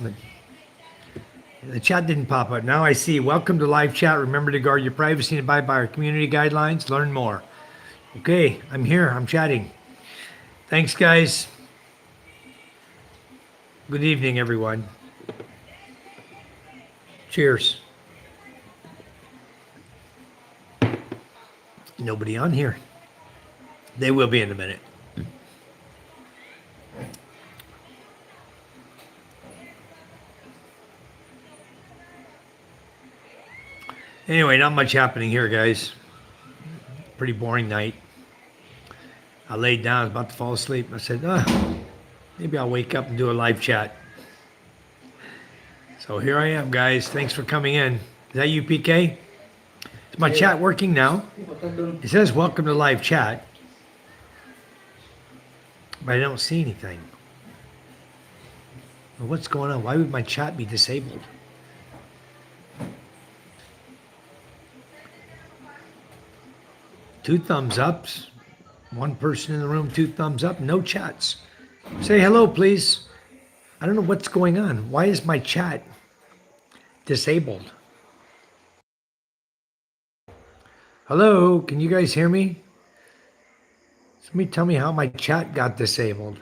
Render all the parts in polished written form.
The chat didn't pop up. Now I see. Welcome to live chat. Remember to guard your privacy and abide by our community guidelines. Learn more. Okay, I'm here. I'm chatting. Thanks, guys. Good evening, everyone. Cheers. Nobody on here. They will be in a minute. Anyway, not much happening here, guys. Pretty boring night. I laid down, I was about to fall asleep. I said, maybe I'll wake up and do a live chat. So here I am, guys. Thanks for coming in. Is that you, PK? Is my chat working now? It says welcome to live chat, but I don't see anything. Well, what's going on? Why would my chat be disabled? Two thumbs ups. One person in the room, two thumbs up, no chats. Say hello, please. I don't know what's going on. Why is my chat disabled? Hello, can you guys hear me? Somebody tell me how my chat got disabled.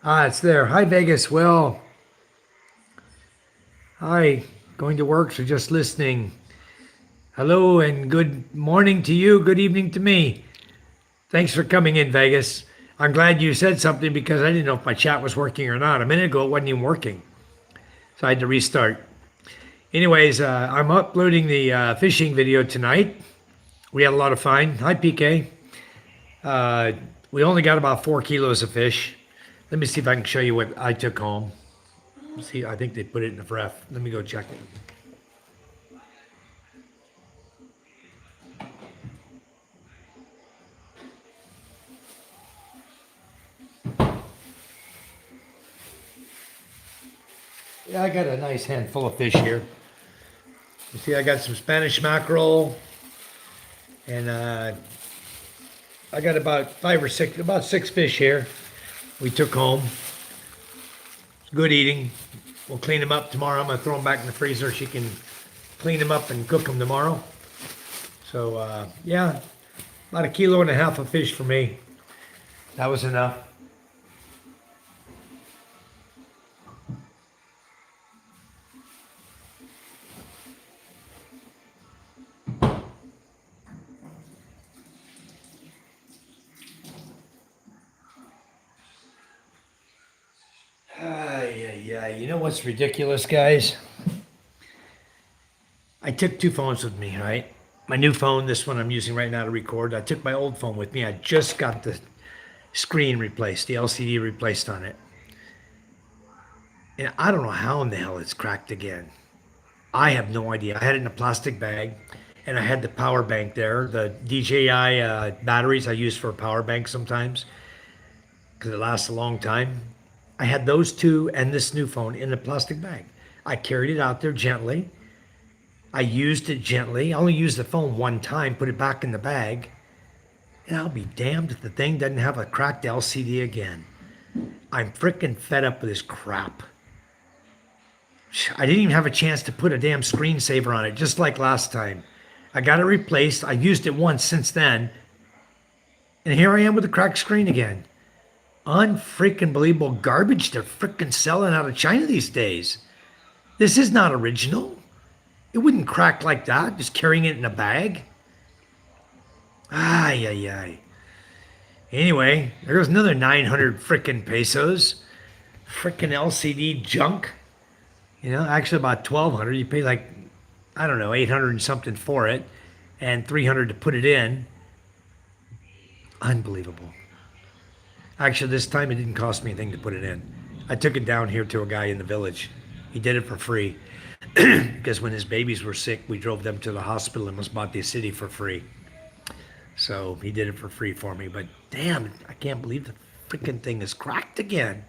It's there. Hi, Vegas. Well, hi. Going to work, so just listening. Hello and good morning to you. Good evening to me. Thanks for coming in, Vegas. I'm glad you said something because I didn't know if my chat was working or not. A minute ago, it wasn't even working. So I had to restart. Anyways, I'm uploading the fishing video tonight. We had a lot of fun. Hi, PK. We only got about 4 kilos of fish. Let me see if I can show you what I took home. See, I think they put it in the ref. Let me go check it. Yeah, I got a nice handful of fish here. You see, I got some Spanish mackerel, and I got about 6 fish here we took home. It's good eating. We'll clean them up tomorrow. I'm going to throw them back in the freezer so you can clean them up and cook them tomorrow. So, yeah, about 1.5 kilos of fish for me. That was enough. Yeah, you know what's ridiculous, guys? I took 2 phones with me, right? My new phone, this one I'm using right now to record. I took my old phone with me. I just got the screen replaced, the LCD replaced on it. And I don't know how in the hell it's cracked again. I have no idea. I had it in a plastic bag, and I had the power bank there, the DJI batteries I use for a power bank sometimes, because it lasts a long time. I had those two and this new phone in a plastic bag. I carried it out there gently. I used it gently. I only used the phone one time, put it back in the bag. And I'll be damned if the thing doesn't have a cracked LCD again. I'm freaking fed up with this crap. I didn't even have a chance to put a damn screensaver on it, just like last time. I got it replaced. I used it once since then. And here I am with a cracked screen again. Unfreaking believable garbage they're freaking selling out of China these days. This is not original. It wouldn't crack like that, just carrying it in a bag. Ay. Anyway, there goes another 900 freaking pesos. Freaking LCD junk. You know, actually about 1,200. You pay like, I don't know, 800 and something for it, and 300 to put it in. Unbelievable. Actually, this time it didn't cost me anything to put it in. I took it down here to a guy in the village. He did it for free. Because when his babies were sick, we drove them to the hospital and was bought the city for free. So he did it for free for me. But damn, I can't believe the freaking thing is cracked again.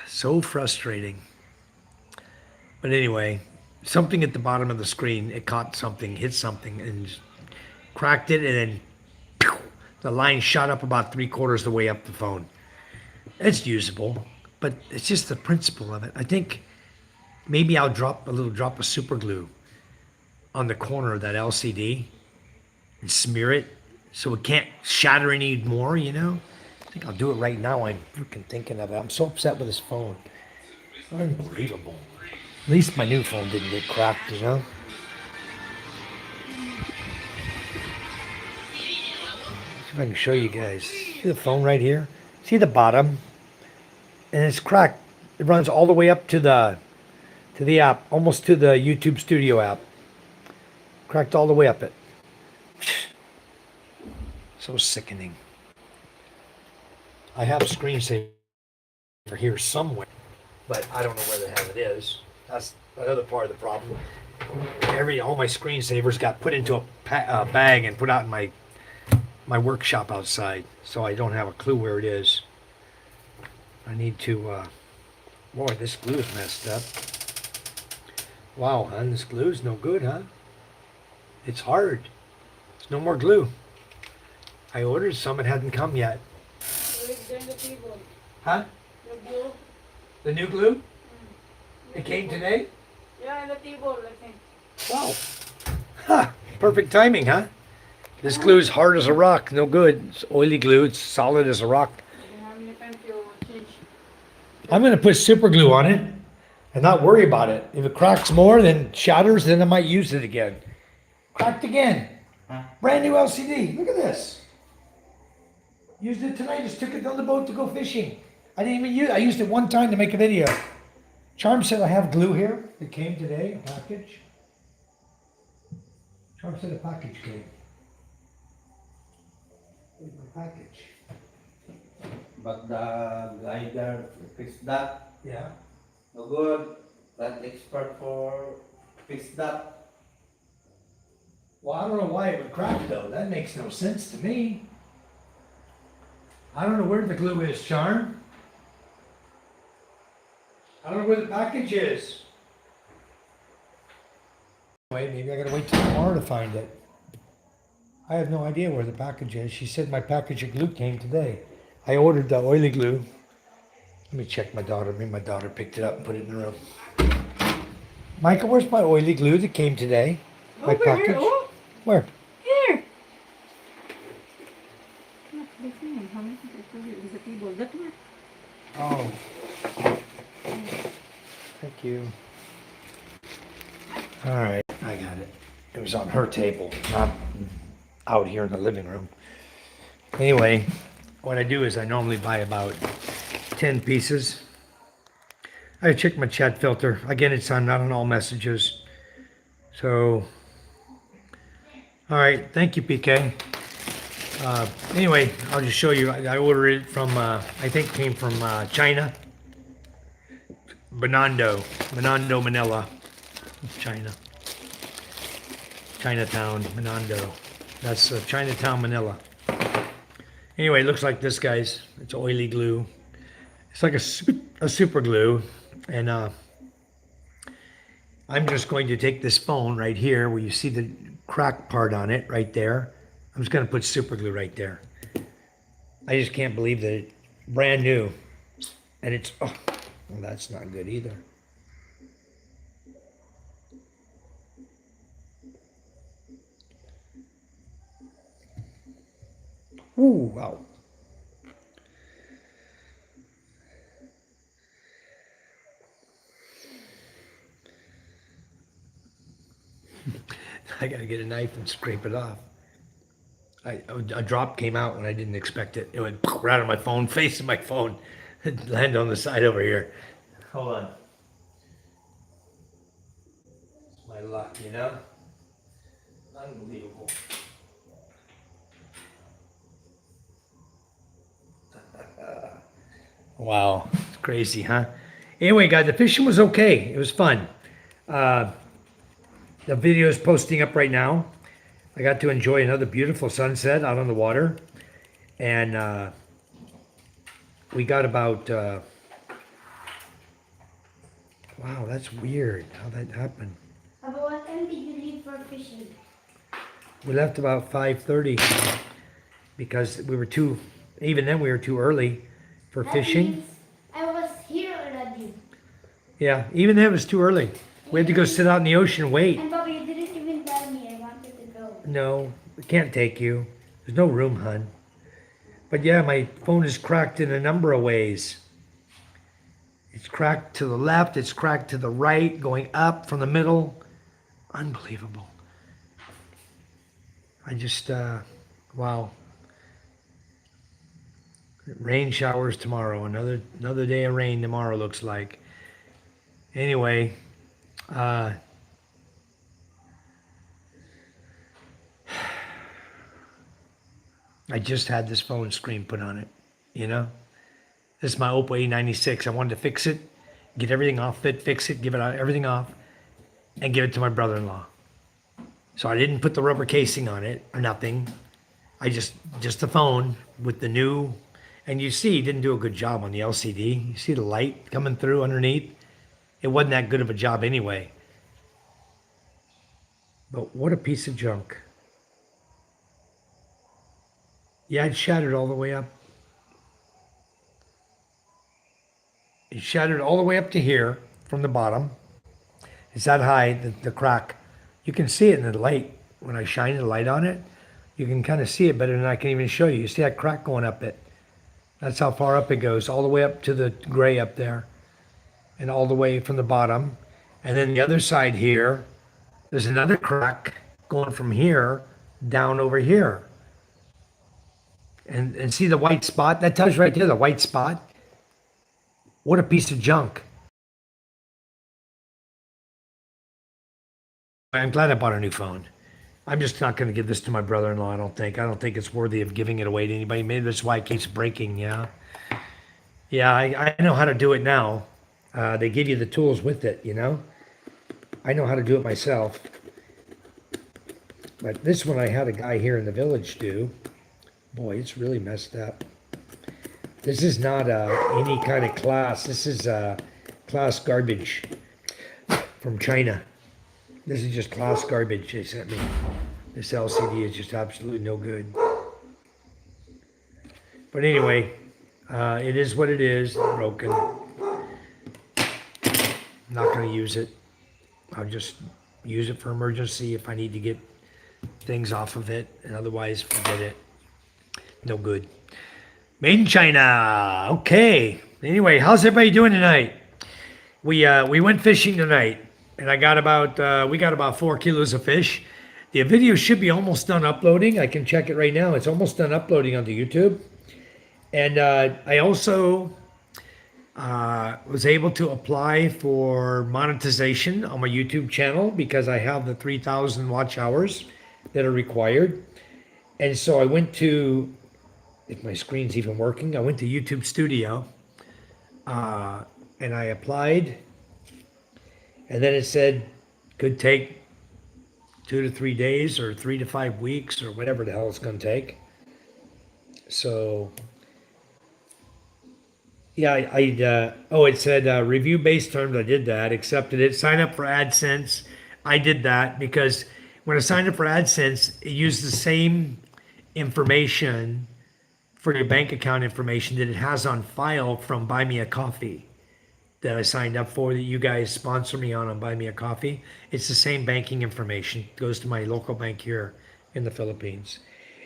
So frustrating. But anyway, something at the bottom of the screen, it caught something, hit something, and cracked it, and then the line shot up about 3/4 the way up the phone. It's usable. but it's just the principle of it. I think maybe I'll drop a little drop of super glue on the corner of that LCD and smear it so it can't shatter anymore, you know? I think I'll do it right now. I'm freaking thinking of it. I'm so upset with this phone. Unbelievable. At least my new phone didn't get cracked, you know? See if I can show you guys. See the phone right here? See the bottom? And it's cracked. It runs all the way up to the app, almost to the YouTube Studio app. Cracked all the way up it. So sickening. I have a screensaver here somewhere, but I don't know where the hell it is. That's another part of the problem. All my screensavers got put into a bag and put out in my workshop outside, so I don't have a clue where it is. I need to. Boy, this glue is messed up. Wow, hon, this glue's no good, huh? It's hard. There's no more glue. I ordered some, it hadn't come yet. Huh? The new glue? It came today? Yeah, in the table, I think. Wow. Huh. Perfect timing, huh? This glue is hard as a rock, no good. It's oily glue, it's solid as a rock. I'm going to put super glue on it and not worry about it. If it cracks more, then shatters, then I might use it again. Cracked again. Brand new LCD. Look at this. Used it tonight, just took it on the boat to go fishing. I didn't even use it. I used it one time to make a video. Charm said I have glue here. It came today, a package. Charm said a package came. Where's my package? But the guy there fixed that. Yeah. No good. That expert for fix that. Well, I don't know why it would crack though. That makes no sense to me. I don't know where the glue is, Charm. I don't know where the package is. Wait, maybe I gotta wait till tomorrow to find it. I have no idea where the package is. She said my package of glue came today. I ordered the oily glue. Let me check my daughter. Maybe my daughter picked it up and put it in the room. Michael, where's my oily glue that came today? My Over package. here, oh, Where? here. Look, this thing, how many is the table? That one. Oh. Thank you. All right, I got it. It was on her table, not out here in the living room. Anyway, what I do is I normally buy about 10 pieces. I check my chat filter. Again, it's on not on all messages. So, all right, thank you, PK. Anyway, I'll just show you. I ordered it from, I think it came from China. Benando, Manila, China. Chinatown, Benando. That's Chinatown, Manila. Anyway, it looks like this, guys. It's oily glue. It's like a super glue. And I'm just going to take this phone right here where you see the crack part on it right there. I'm just going to put super glue right there. I just can't believe that it's brand new. And it's, oh, well, that's not good either. Ooh, wow. I gotta get a knife and scrape it off. A drop came out when I didn't expect it. It went right on my phone, facing my phone, and landed on the side over here. Hold on. It's my luck, you know? Unbelievable. Wow, it's crazy, huh? Anyway, guys, the fishing was okay. It was fun. The video is posting up right now. I got to enjoy another beautiful sunset out on the water. And we got about, wow, that's weird how that happened. About what time did you leave for fishing? We left about 5:30 because we were even then we were too early for That fishing. means I was here you. Yeah, even then it was too early. We had to go sit out in the ocean and wait. And Bobby, you didn't even tell me I wanted to go. No, we can't take you. There's no room, hun. But yeah, my phone is cracked in a number of ways. It's cracked to the left, it's cracked to the right, going up from the middle. Unbelievable. I just, wow. Rain showers tomorrow. Another day of rain tomorrow looks like. Anyway, I just had this phone screen put on it, you know? This is my Oppo A96. I wanted to fix it, get everything off it, fix it, give it everything off, and give it to my brother-in-law. So I didn't put the rubber casing on it or nothing. I just the phone with the new, and you see, he didn't do a good job on the LCD. You see the light coming through underneath? It wasn't that good of a job anyway. But what a piece of junk. Yeah, it shattered all the way up. It shattered all the way up to here from the bottom. It's that high, the crack. You can see it in the light. When I shine the light on it, you can kind of see it better than I can even show you. You see that crack going up it. That's how far up it goes, all the way up to the gray up there. And all the way from the bottom. And then the other side here, there's another crack going from here down over here. And see the white spot? That tells you right there, the white spot. What a piece of junk. I'm glad I bought a new phone. I'm just not going to give this to my brother-in-law, I don't think. I don't think it's worthy of giving it away to anybody. Maybe that's why it keeps breaking, yeah. Yeah, I know how to do it now. They give you the tools with it, you know? I know how to do it myself. But this one I had a guy here in the village do. Boy, it's really messed up. This is not any kind of class. This is class garbage from China. This is just class garbage they sent me. This LCD is just absolutely no good. But anyway, it is what it is. Broken. I'm not going to use it. I'll just use it for emergency if I need to get things off of it, and otherwise forget it. No good. Made in China. Okay. Anyway, how's everybody doing tonight? We went fishing tonight, and we got about 4 kilos of fish. The video should be almost done uploading. I can check it right now. It's almost done uploading onto YouTube. And I also was able to apply for monetization on my YouTube channel because I have the 3,000 watch hours that are required. And so I went to, if my screen's even working, I went to YouTube Studio and I applied. And then it said could take 2 to 3 days or 3 to 5 weeks or whatever the hell it's going to take. So yeah, it said review base terms. I did that, accepted it. Sign up for AdSense. I did that because when I signed up for AdSense, it used the same information for your bank account information that it has on file from Buy Me a Coffee that I signed up for, that you guys sponsor me on Buy Me a Coffee. It's the same banking information. It goes to my local bank here in the Philippines.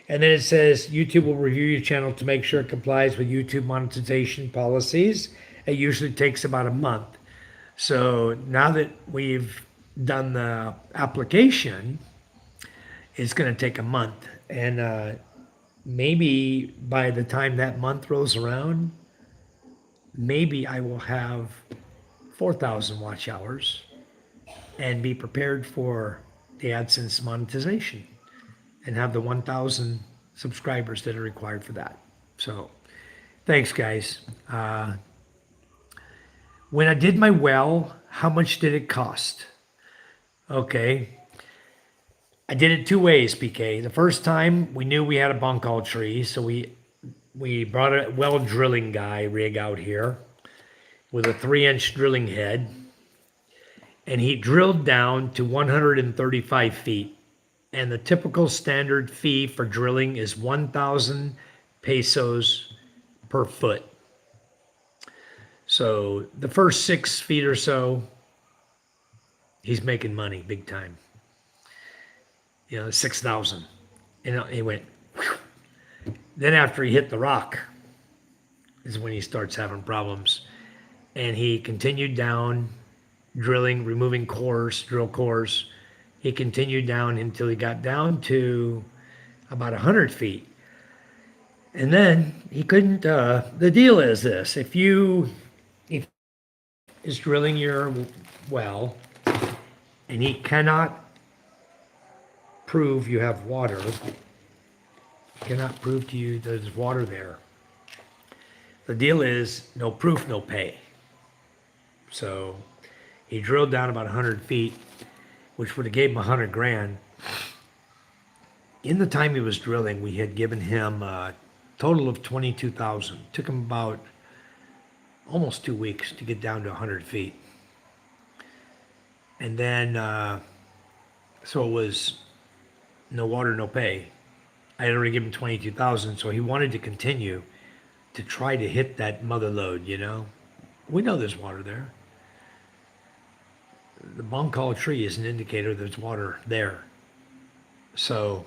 And then it says YouTube will review your channel to make sure it complies with YouTube monetization policies. It usually takes about a month. So now that we've done the application, it's going to take a month. And maybe by the time that month rolls around, maybe I will have 4,000 watch hours and be prepared for the AdSense monetization and have the 1,000 subscribers that are required for that. So thanks, guys. When I did my well, how much did it cost? Okay. I did it 2 ways, PK. The first time, we knew we had a bunghole tree, so we brought a well drilling guy rig out here with a 3-inch drilling head, and he drilled down to 135 feet. And the typical standard fee for drilling is 1,000 pesos per foot. So the first 6 feet or so, he's making money big time. 6,000. And he went, whew. Then after he hit the rock is when he starts having problems. And he continued down, drilling, removing cores, drill cores. He continued down until he got down to about 100 feet. And then he couldn't, the deal is this, if is drilling your well and he cannot prove you have water, cannot prove to you there's water there. The deal is no proof, no pay. So he drilled down about 100 feet, which would have gave him 100 grand. In the time he was drilling, we had given him a total of 22,000. Took him about almost 2 weeks to get down to 100 feet. And then, so it was no water, no pay. I had already given him 22,000, so he wanted to continue to try to hit that mother lode, We know there's water there. The Bongkal tree is an indicator there's water there. So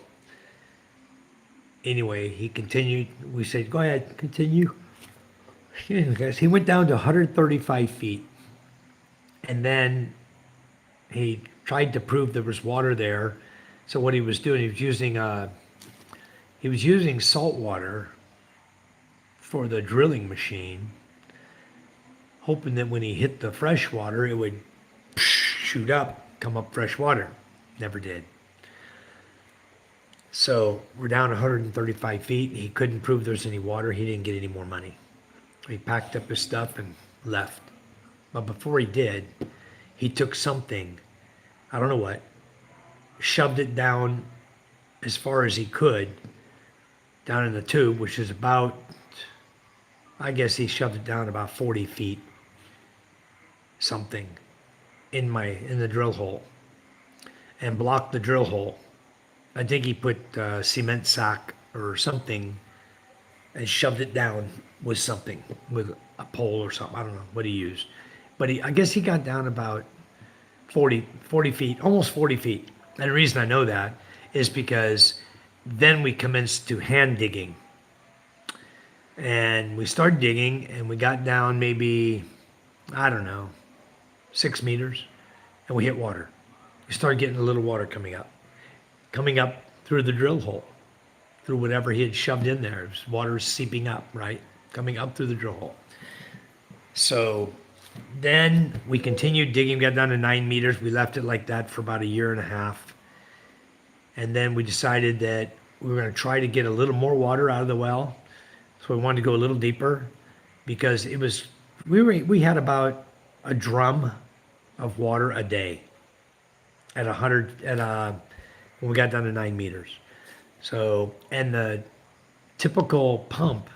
anyway, he continued. We said, go ahead, continue. Excuse me, guys. He went down to 135 feet. And then he tried to prove there was water there. So what he was doing, he was using salt water for the drilling machine, hoping that when he hit the fresh water, it would shoot up, come up fresh water. Never did. So we're down 135 feet. He couldn't prove there's any water. He didn't get any more money. He packed up his stuff and left. But before he did, he took something, I don't know what, shoved it down as far as he could, down in the tube, which is about, I guess he shoved it down about 40 feet, something, in the drill hole, and blocked the drill hole. I think he put a cement sack or something and shoved it down with something, with a pole or something. I don't know what he used. But I guess he got down about 40 feet, almost 40 feet. And the reason I know that is because then we commenced to hand digging. And we started digging and we got down maybe, I don't know, 6 meters, and we hit water. We started getting a little water coming up through the drill hole, through whatever he had shoved in there. Water seeping up, right? Coming up through the drill hole. So then we continued digging, we got down to 9 meters. We left it like that for about a year and a half. And then we decided that we were going to try to get a little more water out of the well. So we wanted to go a little deeper because we had about a drum of water a day when we got down to 9 meters. So, and the typical pump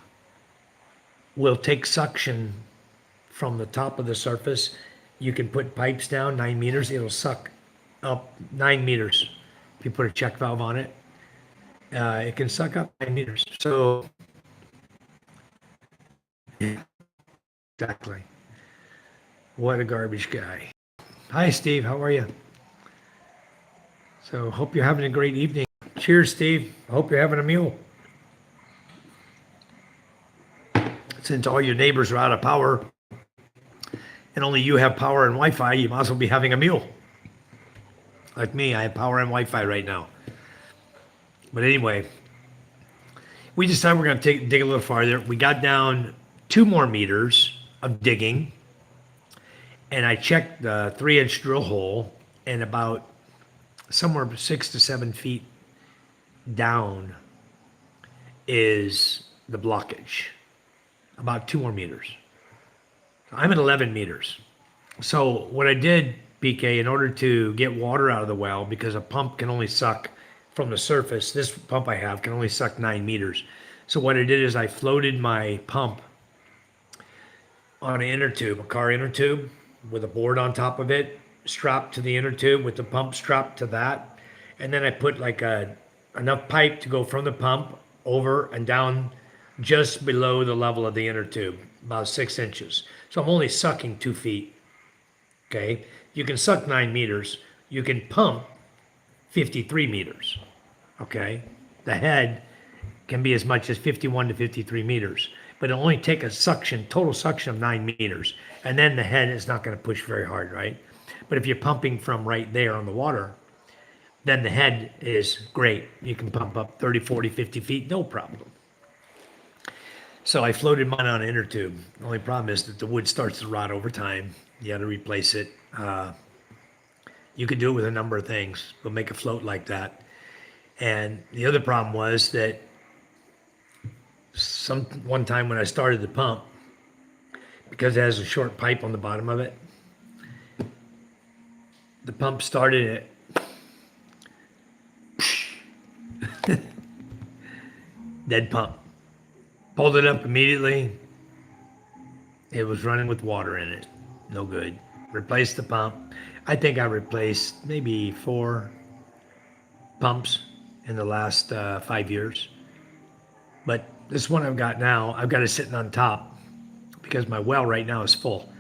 will take suction from the top of the surface. You can put pipes down 9 meters, it'll suck up 9 meters. If you put a check valve on it, it can suck up 9 meters. So, yeah, exactly. What a garbage guy. Hi, Steve. How are you? So, hope you're having a great evening. Cheers, Steve. I hope you're having a meal. Since all your neighbors are out of power and only you have power and Wi-Fi, you might as well be having a meal. Like me, I have power and Wi-Fi right now. But anyway, we decided we're going to dig a little farther. We got down 2 more meters of digging, and I checked the 3-inch drill hole, and about somewhere 6 to 7 feet down is the blockage. About 2 more meters. I'm at 11 meters. So what I did, BK, in order to get water out of the well, because a pump can only suck from the surface, this pump I have can only suck 9 meters. So what I did is I floated my pump on an inner tube, a car inner tube, with a board on top of it, strapped to the inner tube with the pump strapped to that. And then I put like enough pipe to go from the pump over and down just below the level of the inner tube, about 6 inches. So I'm only sucking 2 feet. Okay. You can suck 9 meters. You can pump 53 meters. Okay. The head can be as much as 51 to 53 meters, but it'll only take a suction, total suction of 9 meters. And then the head is not going to push very hard, right? But if you're pumping from right there on the water, then the head is great. You can pump up 30, 40, 50 feet, no problem. So I floated mine on an inner tube. The only problem is that the wood starts to rot over time. You got to replace it. You could do it with a number of things. We'll make a float like that. And the other problem was that one time when I started the pump, because it has a short pipe on the bottom of it, the pump started it. Dead pump. Pulled it up immediately. It was running with water in it. No good. Replaced the pump. I think I replaced maybe 4 pumps in the last 5 years. But this one I've got now, I've got it sitting on top because my well right now is full.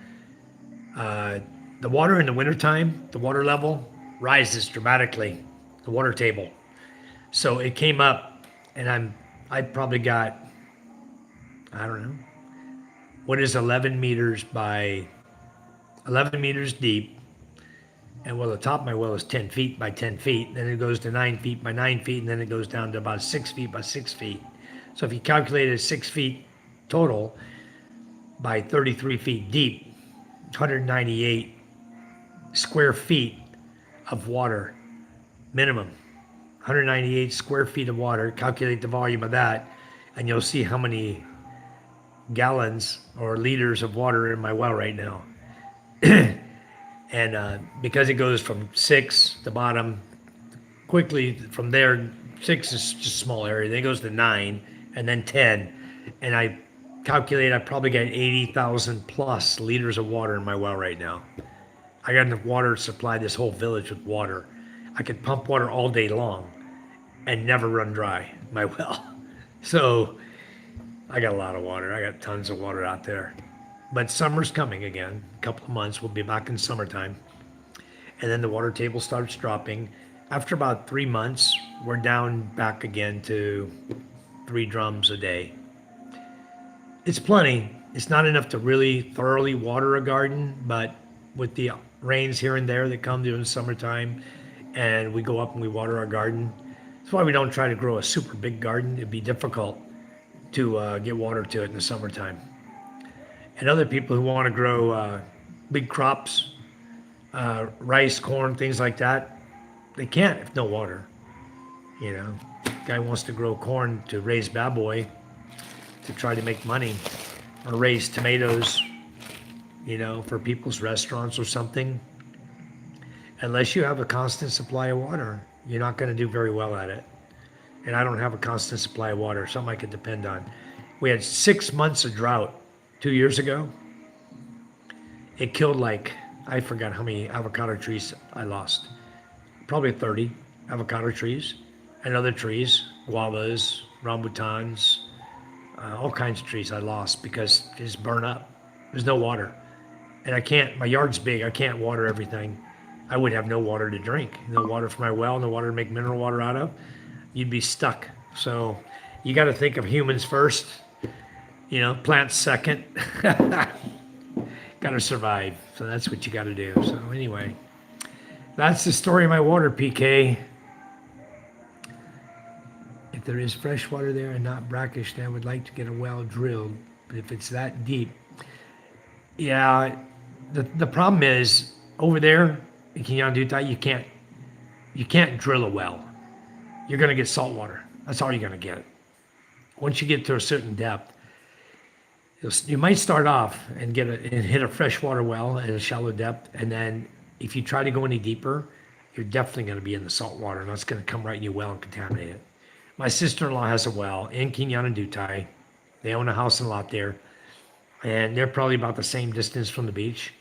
The water in the wintertime, the water level rises dramatically, the water table. So it came up and I probably got, I don't know, what is 11 meters by 11 meters deep. And well, the top of my well is 10 feet by 10 feet. Then it goes to 9 feet by 9 feet. And then it goes down to about 6 feet by 6 feet. So if you calculate it 6 feet total by 33 feet deep, 198 square feet of water minimum. 198 square feet of water. Calculate the volume of that, and you'll see how many gallons or liters of water are in my well right now. And because it goes from 6, the bottom, quickly from there, 6 is just a small area. Then it goes to 9, and then 10. And I calculate I probably got 80,000 plus liters of water in my well right now. I got enough water to supply this whole village with water. I could pump water all day long and never run dry my well. So I got a lot of water. I got tons of water out there. But summer's coming again. A couple of months, we'll be back in summertime. And then the water table starts dropping. After about 3 months, we're down back again to 3 drums a day. It's plenty. It's not enough to really thoroughly water a garden, but with the rains here and there that come during the summertime, and we go up and we water our garden. That's why we don't try to grow a super big garden. It'd be difficult to get water to it in the summertime. And other people who want to grow big crops, rice, corn, things like that, they can't if no water. You know, guy wants to grow corn to raise baboy to try to make money, or raise tomatoes, you know, for people's restaurants or something. Unless you have a constant supply of water, you're not going to do very well at it. And I don't have a constant supply of water, something I could depend on. We had 6 months of drought 2 years ago. It killed like, I forgot how many avocado trees I lost. Probably 30 avocado trees and other trees, guavas, rambutans, all kinds of trees I lost because they just burn up. There's no water. And I can't, my yard's big, I can't water everything. I would have no water to drink, no water for my well, no water to make mineral water out of. You'd be stuck. So you got to think of humans first, you know, plants second. Got to survive. So that's what you got to do. So anyway, that's the story of my water, PK. If there is fresh water there and not brackish, then I would like to get a well drilled. But if it's that deep, yeah, the problem is over there in Kinyanduta, you can't drill a well. You're going to get salt water. That's all you're going to get. Once you get to a certain depth, you might start off and hit a freshwater well at a shallow depth, and then if you try to go any deeper, you're definitely going to be in the salt water, and that's going to come right in your well and contaminate it. My sister-in-law has a well in Kinyandutai. They own a house and lot there, and they're probably about the same distance from the beach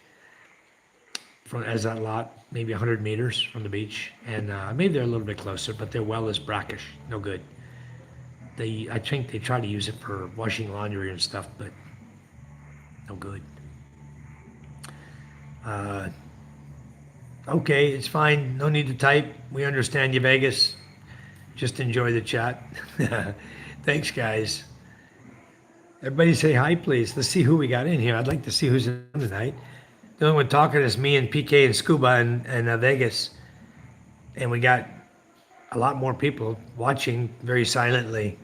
as that lot, maybe 100 meters from the beach, and maybe they're a little bit closer, but their well is brackish, no good. I think they try to use it for washing laundry and stuff, but no good. Uh, okay, it's fine. No need to type. We understand you, Vegas. Just enjoy the chat. Thanks, guys. Everybody say hi, please. Let's see who we got in here. I'd like to see who's in tonight. The only one talking is me and PK and Scuba and Vegas. And we got a lot more people watching very silently.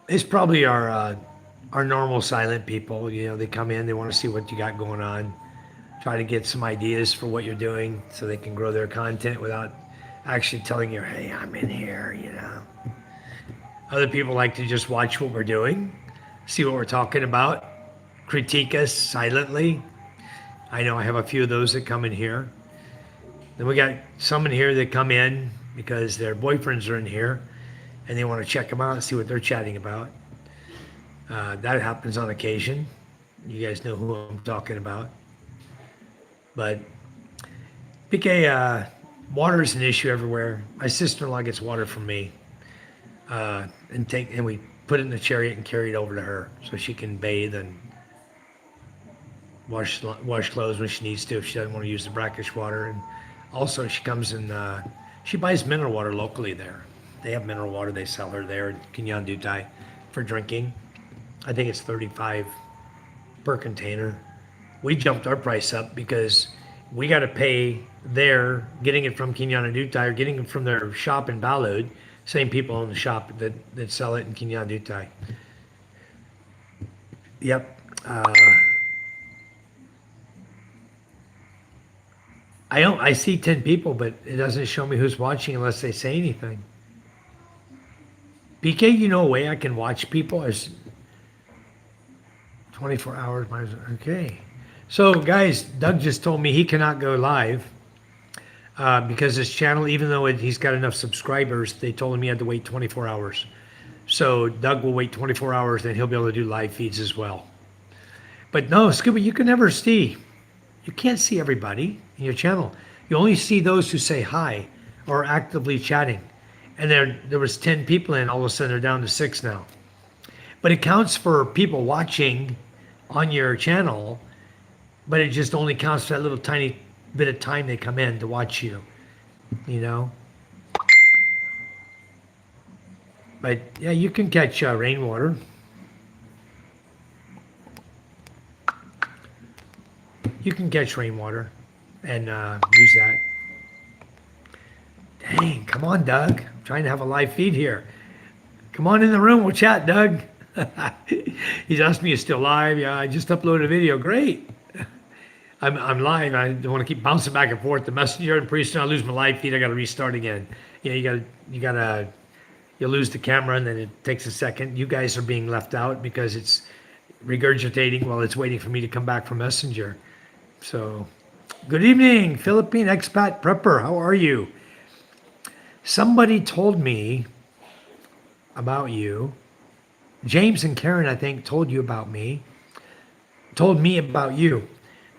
It's probably our normal silent people. You know, they come in, they want to see what you got going on, try to get some ideas for what you're doing so they can grow their content without actually telling you, hey, I'm in here, you know. Other people like to just watch what we're doing, see what we're talking about, critique us silently. I know I have a few of those that come in here. Then we got some in here that come in because their boyfriends are in here and they want to check them out and see what they're chatting about. That happens on occasion. You guys know who I'm talking about. But PK, water is an issue everywhere. My sister-in-law gets water from me, and we put it in the chariot and carry it over to her so she can bathe and wash clothes when she needs to if she doesn't want to use the brackish water. And also she comes and she buys mineral water locally there. They have mineral water they sell her there in Kinyan Dutai for drinking. I think it's $35 per container. We jumped our price up because we got to pay there getting it from Kinyan Dutai or getting it from their shop in Balud. Same people own the shop that sell it in Kinyan Dutai. Yep. I see 10 people, but it doesn't show me who's watching unless they say anything. BK, you know a way I can watch people? As 24 hours. Okay. So, guys, Doug just told me he cannot go live because his channel, even though he's got enough subscribers, they told him he had to wait 24 hours. So, Doug will wait 24 hours, then he'll be able to do live feeds as well. But no, Scuba, you can never see. You can't see everybody in your channel. You only see those who say hi or are actively chatting. And there was 10 people in, all of a sudden they're down to 6 now. But it counts for people watching on your channel, but it just only counts for that little tiny bit of time they come in to watch you, you know? But yeah, you can catch rainwater. You can catch rainwater and use that. Dang, come on, Doug. I'm trying to have a live feed here. Come on in the room, we'll chat, Doug. He's asked me, is still live? Yeah, I just uploaded a video. Great. I'm live. I don't want to keep bouncing back and forth. The messenger, and pretty soon I lose my live feed. I got to restart again. You know, you lose the camera and then it takes a second. You guys are being left out because it's regurgitating while it's waiting for me to come back from Messenger. So, good evening, Philippine Expat Prepper. How are you? Somebody told me about you. James and Karen, I think, told me about you,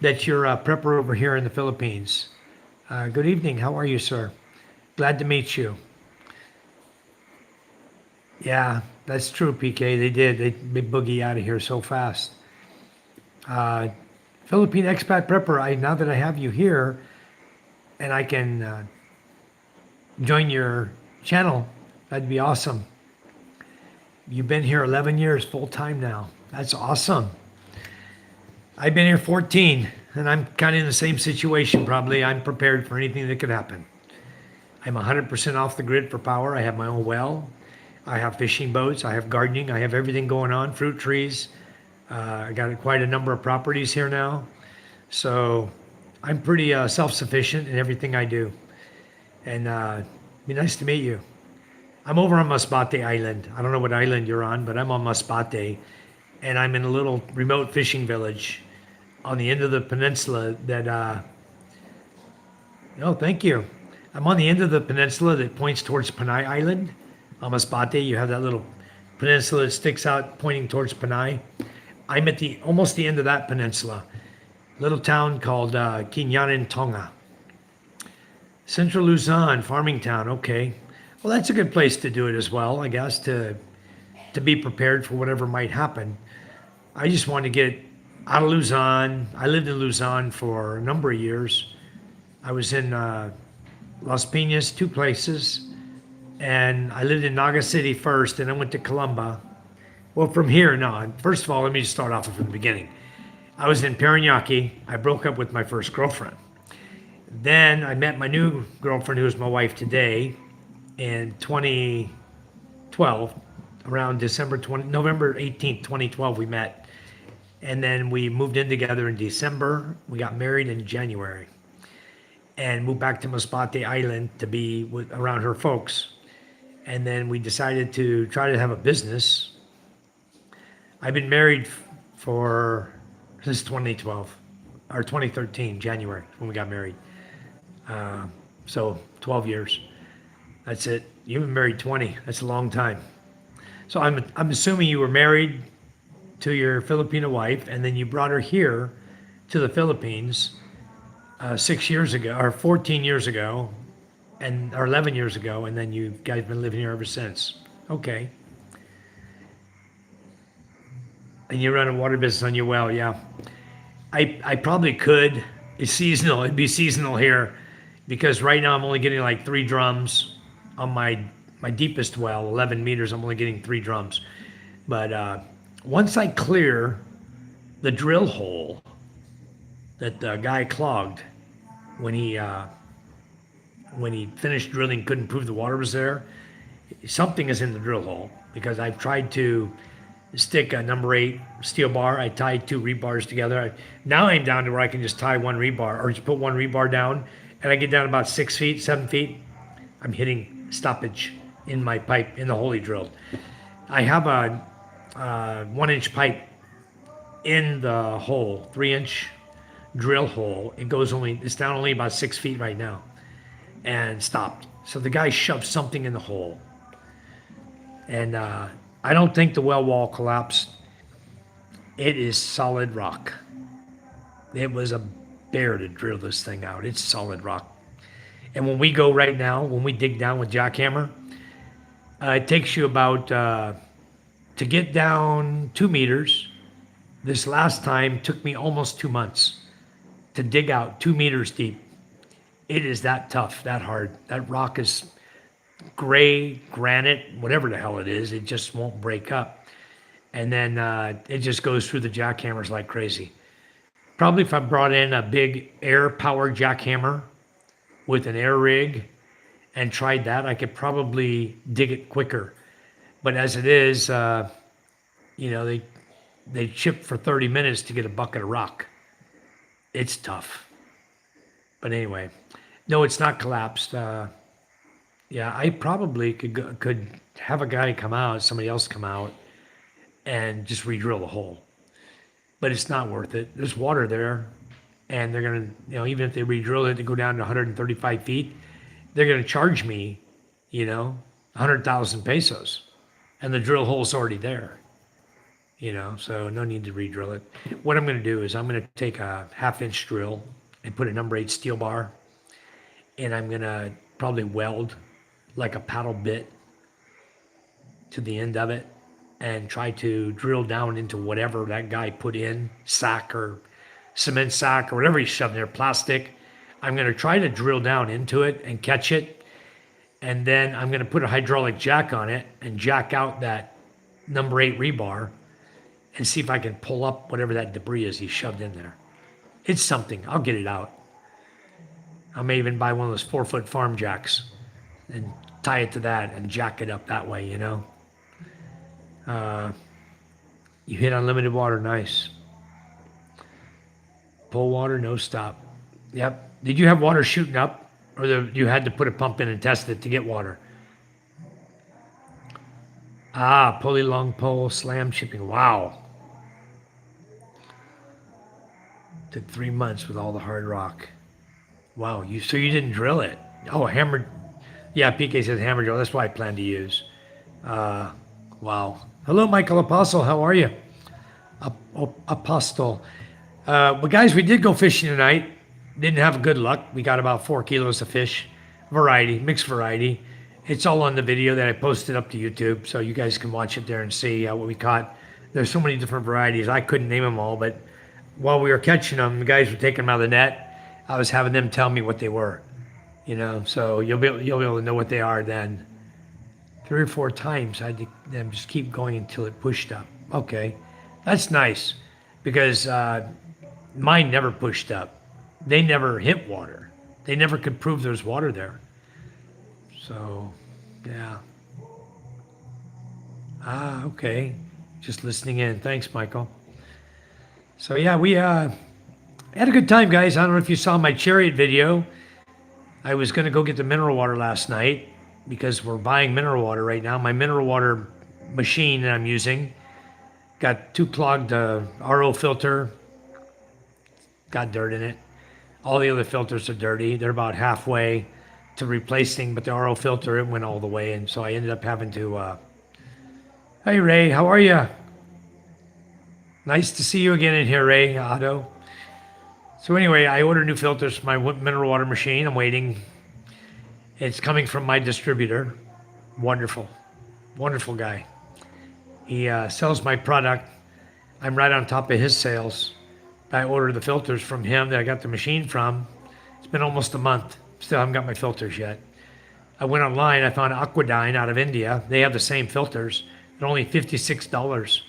that you're a prepper over here in the Philippines. Good evening. How are you, sir? Glad to meet you. Yeah, that's true, PK. They did. They boogie out of here so fast. Philippine Expat Prepper, now that I have you here and I can join your channel, that'd be awesome. You've been here 11 years full time now. That's awesome. I've been here 14 and I'm kind of in the same situation probably. I'm prepared for anything that could happen. I'm 100% off the grid for power. I have my own well. I have fishing boats. I have gardening. I have everything going on, fruit trees. I got quite a number of properties here now. So I'm pretty self-sufficient in everything I do. And it'd be nice to meet you. I'm over on Masbate Island. I don't know what island you're on, but I'm on Masbate. And I'm in a little remote fishing village on the end of the peninsula that, oh, thank you. I'm on the end of the peninsula that points towards Panay Island. On Masbate, you have that little peninsula that sticks out pointing towards Panay. I'm at almost the end of that peninsula. Little town called Kinyanin Tonga. Central Luzon, farming town, okay. Well, that's a good place to do it as well, I guess, to be prepared for whatever might happen. I just wanted to get out of Luzon. I lived in Luzon for a number of years. I was in Las Piñas, two places, and I lived in Naga City first, and I went to Columba. Well, from here, no. First of all, let me just start off from the beginning. I was in Parañaque. I broke up with my first girlfriend. Then I met my new girlfriend, who is my wife today, in 2012, around November 18th, 2012, we met. And then we moved in together in December. We got married in January and moved back to Masbate Island to be around her folks. And then we decided to try to have a business. I've been married since 2012 or 2013, January, when we got married. So 12 years. That's it. You've been married 20. That's a long time. So I'm assuming you were married to your Filipino wife, and then you brought her here to the Philippines 6 years ago, or 14 years ago, or 11 years ago, and then you guys been living here ever since. Okay. And you run a water business on your well, yeah. I probably could. It's seasonal. It'd be seasonal here because right now I'm only getting like 3 drums on my deepest well, 11 meters. I'm only getting 3 drums. But once I clear the drill hole that the guy clogged when he finished drilling, couldn't prove the water was there, something is in the drill hole because I've tried to stick a number 8 steel bar. I tied 2 rebars together. Now I'm down to where I can just tie 1 rebar or just put 1 rebar down, and I get down about 6 feet, 7 feet. I'm hitting stoppage in my pipe in the hole he drilled. I have a 1-inch pipe in the hole, 3-inch drill hole. It's down only about 6 feet right now and stopped. So the guy shoved something in the hole. And I don't think the well wall collapsed. It is solid rock. It was a bear to drill this thing out. It's solid rock. And when we go right now, when we dig down with jackhammer, it takes you about, to get down 2 meters. This last time took me almost 2 months to dig out 2 meters deep. It is that tough, that hard. That rock is gray, granite, whatever the hell it is. It just won't break up. And then it just goes through the jackhammers like crazy. Probably if I brought in a big air-powered jackhammer with an air rig and tried that, I could probably dig it quicker. But as it is, they chip for 30 minutes to get a bucket of rock. It's tough. But anyway, no, it's not collapsed. Yeah, I probably could have a guy come out, somebody else come out, and just re-drill the hole. But it's not worth it. There's water there, and they're gonna, even if they re-drill it to go down to 135 feet, they're gonna charge me, 100,000 pesos, and the drill hole's already there. So no need to re-drill it. What I'm gonna do is I'm gonna take a 1/2-inch drill and put a number 8 steel bar, and I'm gonna probably weld like a paddle bit to the end of it and try to drill down into whatever that guy put in, sack or cement sack or whatever he shoved in there, plastic. I'm going to try to drill down into it and catch it. And then I'm going to put a hydraulic jack on it and jack out that number 8 rebar and see if I can pull up whatever that debris is he shoved in there. It's something. I'll get it out. I may even buy one of those 4-foot farm jacks and tie it to that and jack it up that way, You hit unlimited water, nice. Pull water, no stop. Yep. Did you have water shooting up, or you had to put a pump in and test it to get water? Pulley long pole, slam shipping. Wow. Took 3 months with all the hard rock. Wow. So you didn't drill it? Oh, hammered. Yeah, PK says hammer drill. That's what I plan to use. Wow. Hello, Michael Apostle. How are you? Apostle. But guys, we did go fishing tonight. Didn't have good luck. We got about 4 kilos of fish. Variety, mixed variety. It's all on the video that I posted up to YouTube, so you guys can watch it there and see what we caught. There's so many different varieties. I couldn't name them all, but while we were catching them, the guys were taking them out of the net. I was having them tell me what they were, so you'll be able to know what they are then. 3 or 4 times I had to them just keep going until it pushed up. Okay, that's nice because mine never pushed up. They never hit water. They never could prove there's water there. So, yeah. Okay. Just listening in. Thanks, Michael. So, yeah, we had a good time, guys. I don't know if you saw my chariot video. I was going to go get the mineral water last night because we're buying mineral water right now. My mineral water machine that I'm using got too clogged. RO filter got dirt in it. All the other filters are dirty. They're about halfway to replacing, but the RO filter, it went all the way. And so I ended up having to, hey, Ray, how are you? Nice to see you again in here, Ray, Otto. So anyway, I ordered new filters for my mineral water machine. I'm waiting. It's coming from my distributor. Wonderful, wonderful guy. He sells my product. I'm right on top of his sales. I ordered the filters from him that I got the machine from. It's been almost a month. Still haven't got my filters yet. I went online. I found Aquadyne out of India. They have the same filters. They're only $56.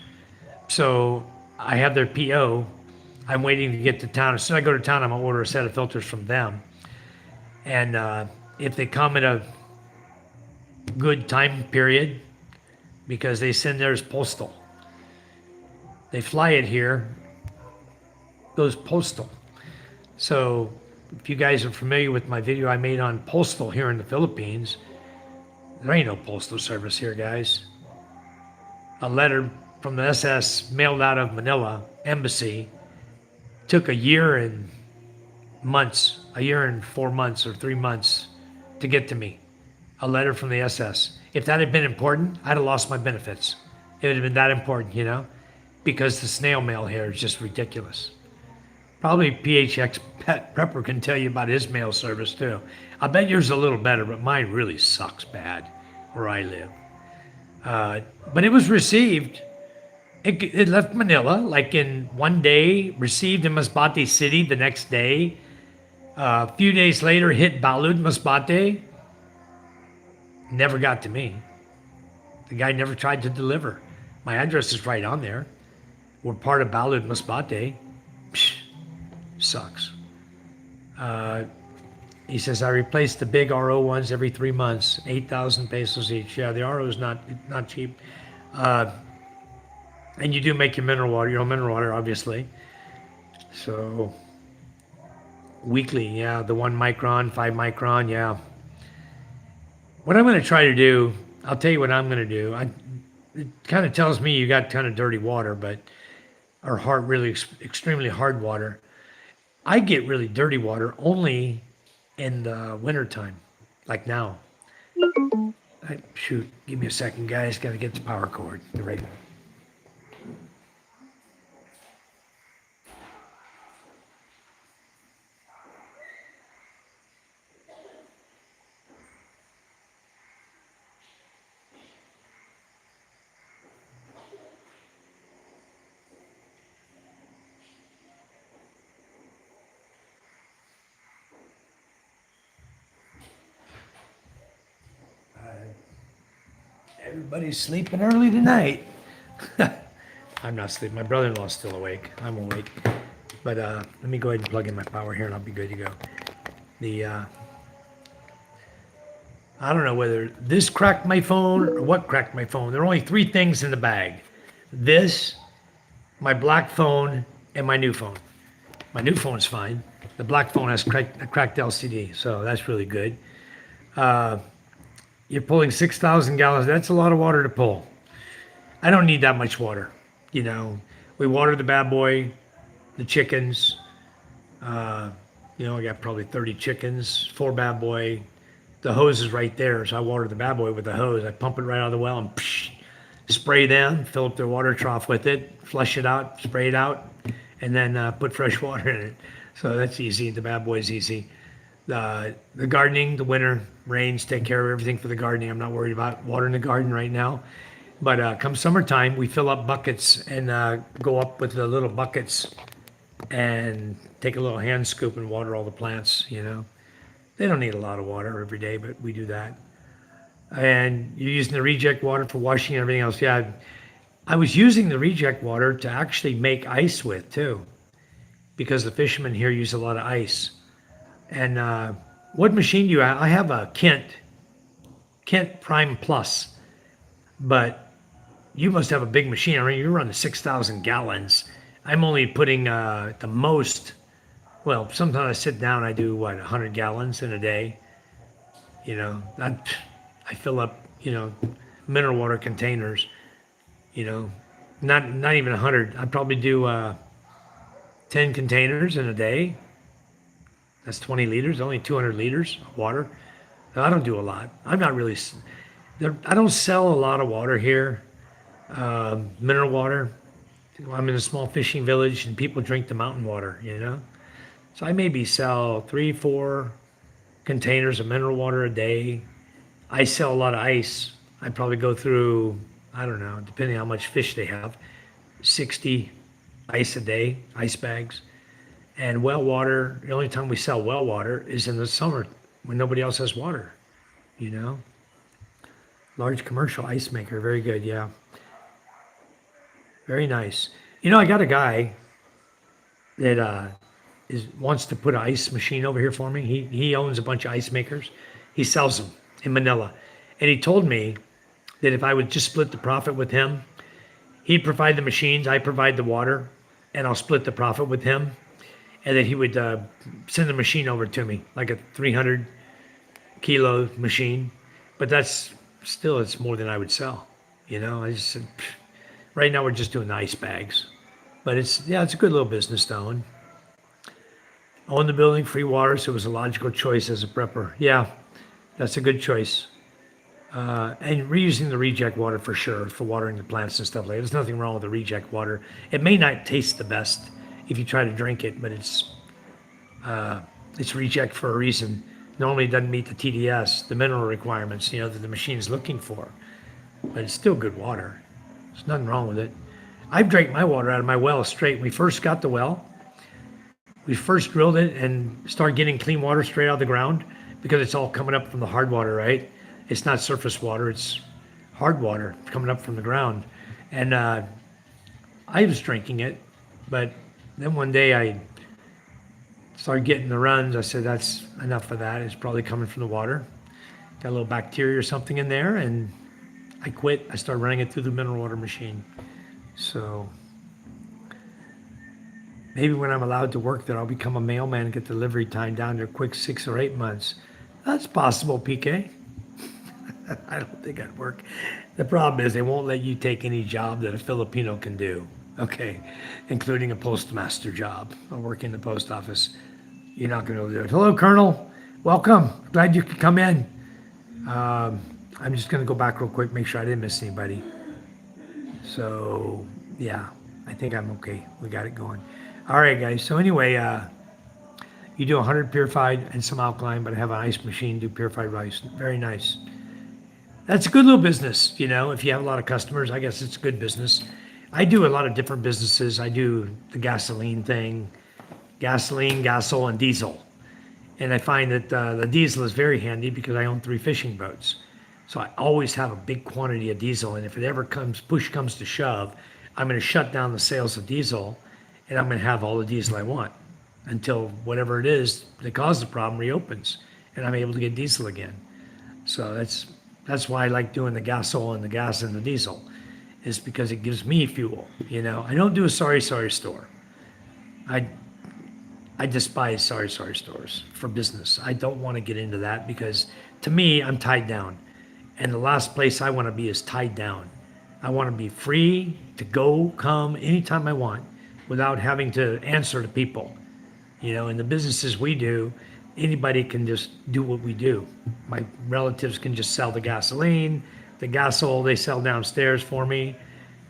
So I have their PO. I'm waiting to get to town. As soon as I go to town, I'm going to order a set of filters from them. And if they come at a good time period, because they send theirs postal. They fly it here, goes postal. So if you guys are familiar with my video I made on postal here in the Philippines, there ain't no postal service here, guys. A letter from the SS mailed out of Manila embassy took a year and 4 months or 3 months to get to me. A letter from the SS. If that had been important, I'd have lost my benefits. It would have been that important, because the snail mail here is just ridiculous. Probably PHX Pet Prepper can tell you about his mail service too. I bet yours is a little better, but mine really sucks bad where I live. But it was received. It left Manila like in one day, received in Masbate City the next day. A few days later, hit Balud, Masbate. Never got to me. The guy never tried to deliver. My address is right on there. We're part of Balud, Masbate. Psh, sucks. He says, I replace the big RO ones every 3 months, 8,000 pesos each. Yeah, the RO is not cheap. And you do make your own mineral water, obviously. So, weekly, yeah, the 1 micron, 5 micron, yeah. What I'm going to try to do, I'll tell you what I'm going to do. It kind of tells me you got kind of dirty water, or really extremely hard water. I get really dirty water only in the wintertime, like now. Shoot, give me a second, guys. Got to get the power cord. Right. Everybody's sleeping early tonight. I'm not sleeping. My brother-in-law's still awake. I'm awake. But let me go ahead and plug in my power here and I'll be good to go. I don't know whether this cracked my phone or what cracked my phone. There are only 3 things in the bag. This, my black phone, and my new phone. My new phone's fine. The black phone has a cracked LCD, so that's really good. You're pulling 6,000 gallons. That's a lot of water to pull. I don't need that much water. We water the bad boy, the chickens. I got probably 30 chickens, 4 bad boy. The hose is right there, so I water the bad boy with the hose. I pump it right out of the well and spray them, fill up their water trough with it, flush it out, spray it out, and then put fresh water in it. So that's easy. The bad boy's easy. The gardening, the winter rains take care of everything for the gardening. I'm not worried about watering the garden right now. But come summertime, we fill up buckets and go up with the little buckets and take a little hand scoop and water all the plants, you know. They don't need a lot of water every day, but we do that. And you're using the reject water for washing and everything else. Yeah, I was using the reject water to actually make ice with too, because the fishermen here use a lot of ice. And what machine do you have? I have a Kent Prime Plus, but you must have a big machine. I mean, you're running 6,000 gallons. I'm only putting the most. Well, sometimes I sit down. I do what 100 gallons in a day. You know, I fill up, you know, mineral water containers. You know, not even 100. I probably do 10 containers in a day. That's 20 liters, only 200 liters of water. No, I don't do a lot. I'm not really, I don't sell a lot of water here, mineral water. I'm in a small fishing village and people drink the mountain water, you know? So I maybe sell 3, 4 containers of mineral water a day. I sell a lot of ice. I probably go through, I don't know, depending on how much fish they have, 60 ice a day, ice bags. And well water, the only time we sell well water is in the summer when nobody else has water, you know? Large commercial ice maker, very good, yeah. Very nice. You know, I got a guy that wants to put an ice machine over here for me. He owns a bunch of ice makers. He sells them in Manila. And he told me that if I would just split the profit with him, he'd provide the machines, I provide the water, and I'll split the profit with him. And that he would send the machine over to me, like a 300 kilo machine. But that's still, it's more than I would sell. You know, I just said, right now we're just doing the ice bags. But it's, yeah, it's a good little business to own. Own the building, free water, so it was a logical choice as a prepper. Yeah, that's a good choice. And reusing the reject water for sure, for watering the plants and stuff like that. There's nothing wrong with the reject water. It may not taste the best if you try to drink it, but it's reject for a reason. Normally it doesn't meet the TDS, the mineral requirements, you know, that the machine's looking for. But it's still good water. There's nothing wrong with it. I've drank my water out of my well straight. When we first got the well, we first drilled it and started getting clean water straight out of the ground because it's all coming up from the hard water, right? It's not surface water, it's hard water coming up from the ground. And I was drinking it, but then one day I started getting the runs. I said, that's enough of that. It's probably coming from the water. Got a little bacteria or something in there, and I quit. I started running it through the mineral water machine. So maybe when I'm allowed to work there, I'll become a mailman and get delivery time down to a quick 6 or 8 months. That's possible, PK. I don't think I'd work. The problem is they won't let you take any job that a Filipino can do. Okay, including a postmaster job or working in the post office. You're not going to do it. Hello, Colonel. Welcome. Glad you could come in. I'm just going to go back real quick, make sure I didn't miss anybody. So, yeah, I think I'm okay. We got it going. All right, guys. So anyway, you do 100 purified and some alkaline, but I have an ice machine, do purified rice. Very nice. That's a good little business, you know, if you have a lot of customers, I guess it's a good business. I do a lot of different businesses. I do the gasoline thing, gasoline, gasol, and diesel. And I find that the diesel is very handy because I own 3 fishing boats. So I always have a big quantity of diesel. And if it ever push comes to shove, I'm going to shut down the sales of diesel and I'm going to have all the diesel I want until whatever it is that caused the problem reopens and I'm able to get diesel again. So that's why I like doing the gasol and the gas and the diesel, is because it gives me fuel. You know, I don't do a sorry store. I despise sorry stores for business. I don't want to get into that because to me, I'm tied down. And the last place I want to be is tied down. I want to be free to go, come anytime I want without having to answer to people. You know, in the businesses we do, anybody can just do what we do. My relatives can just sell the gasoline, the gasol they sell downstairs for me,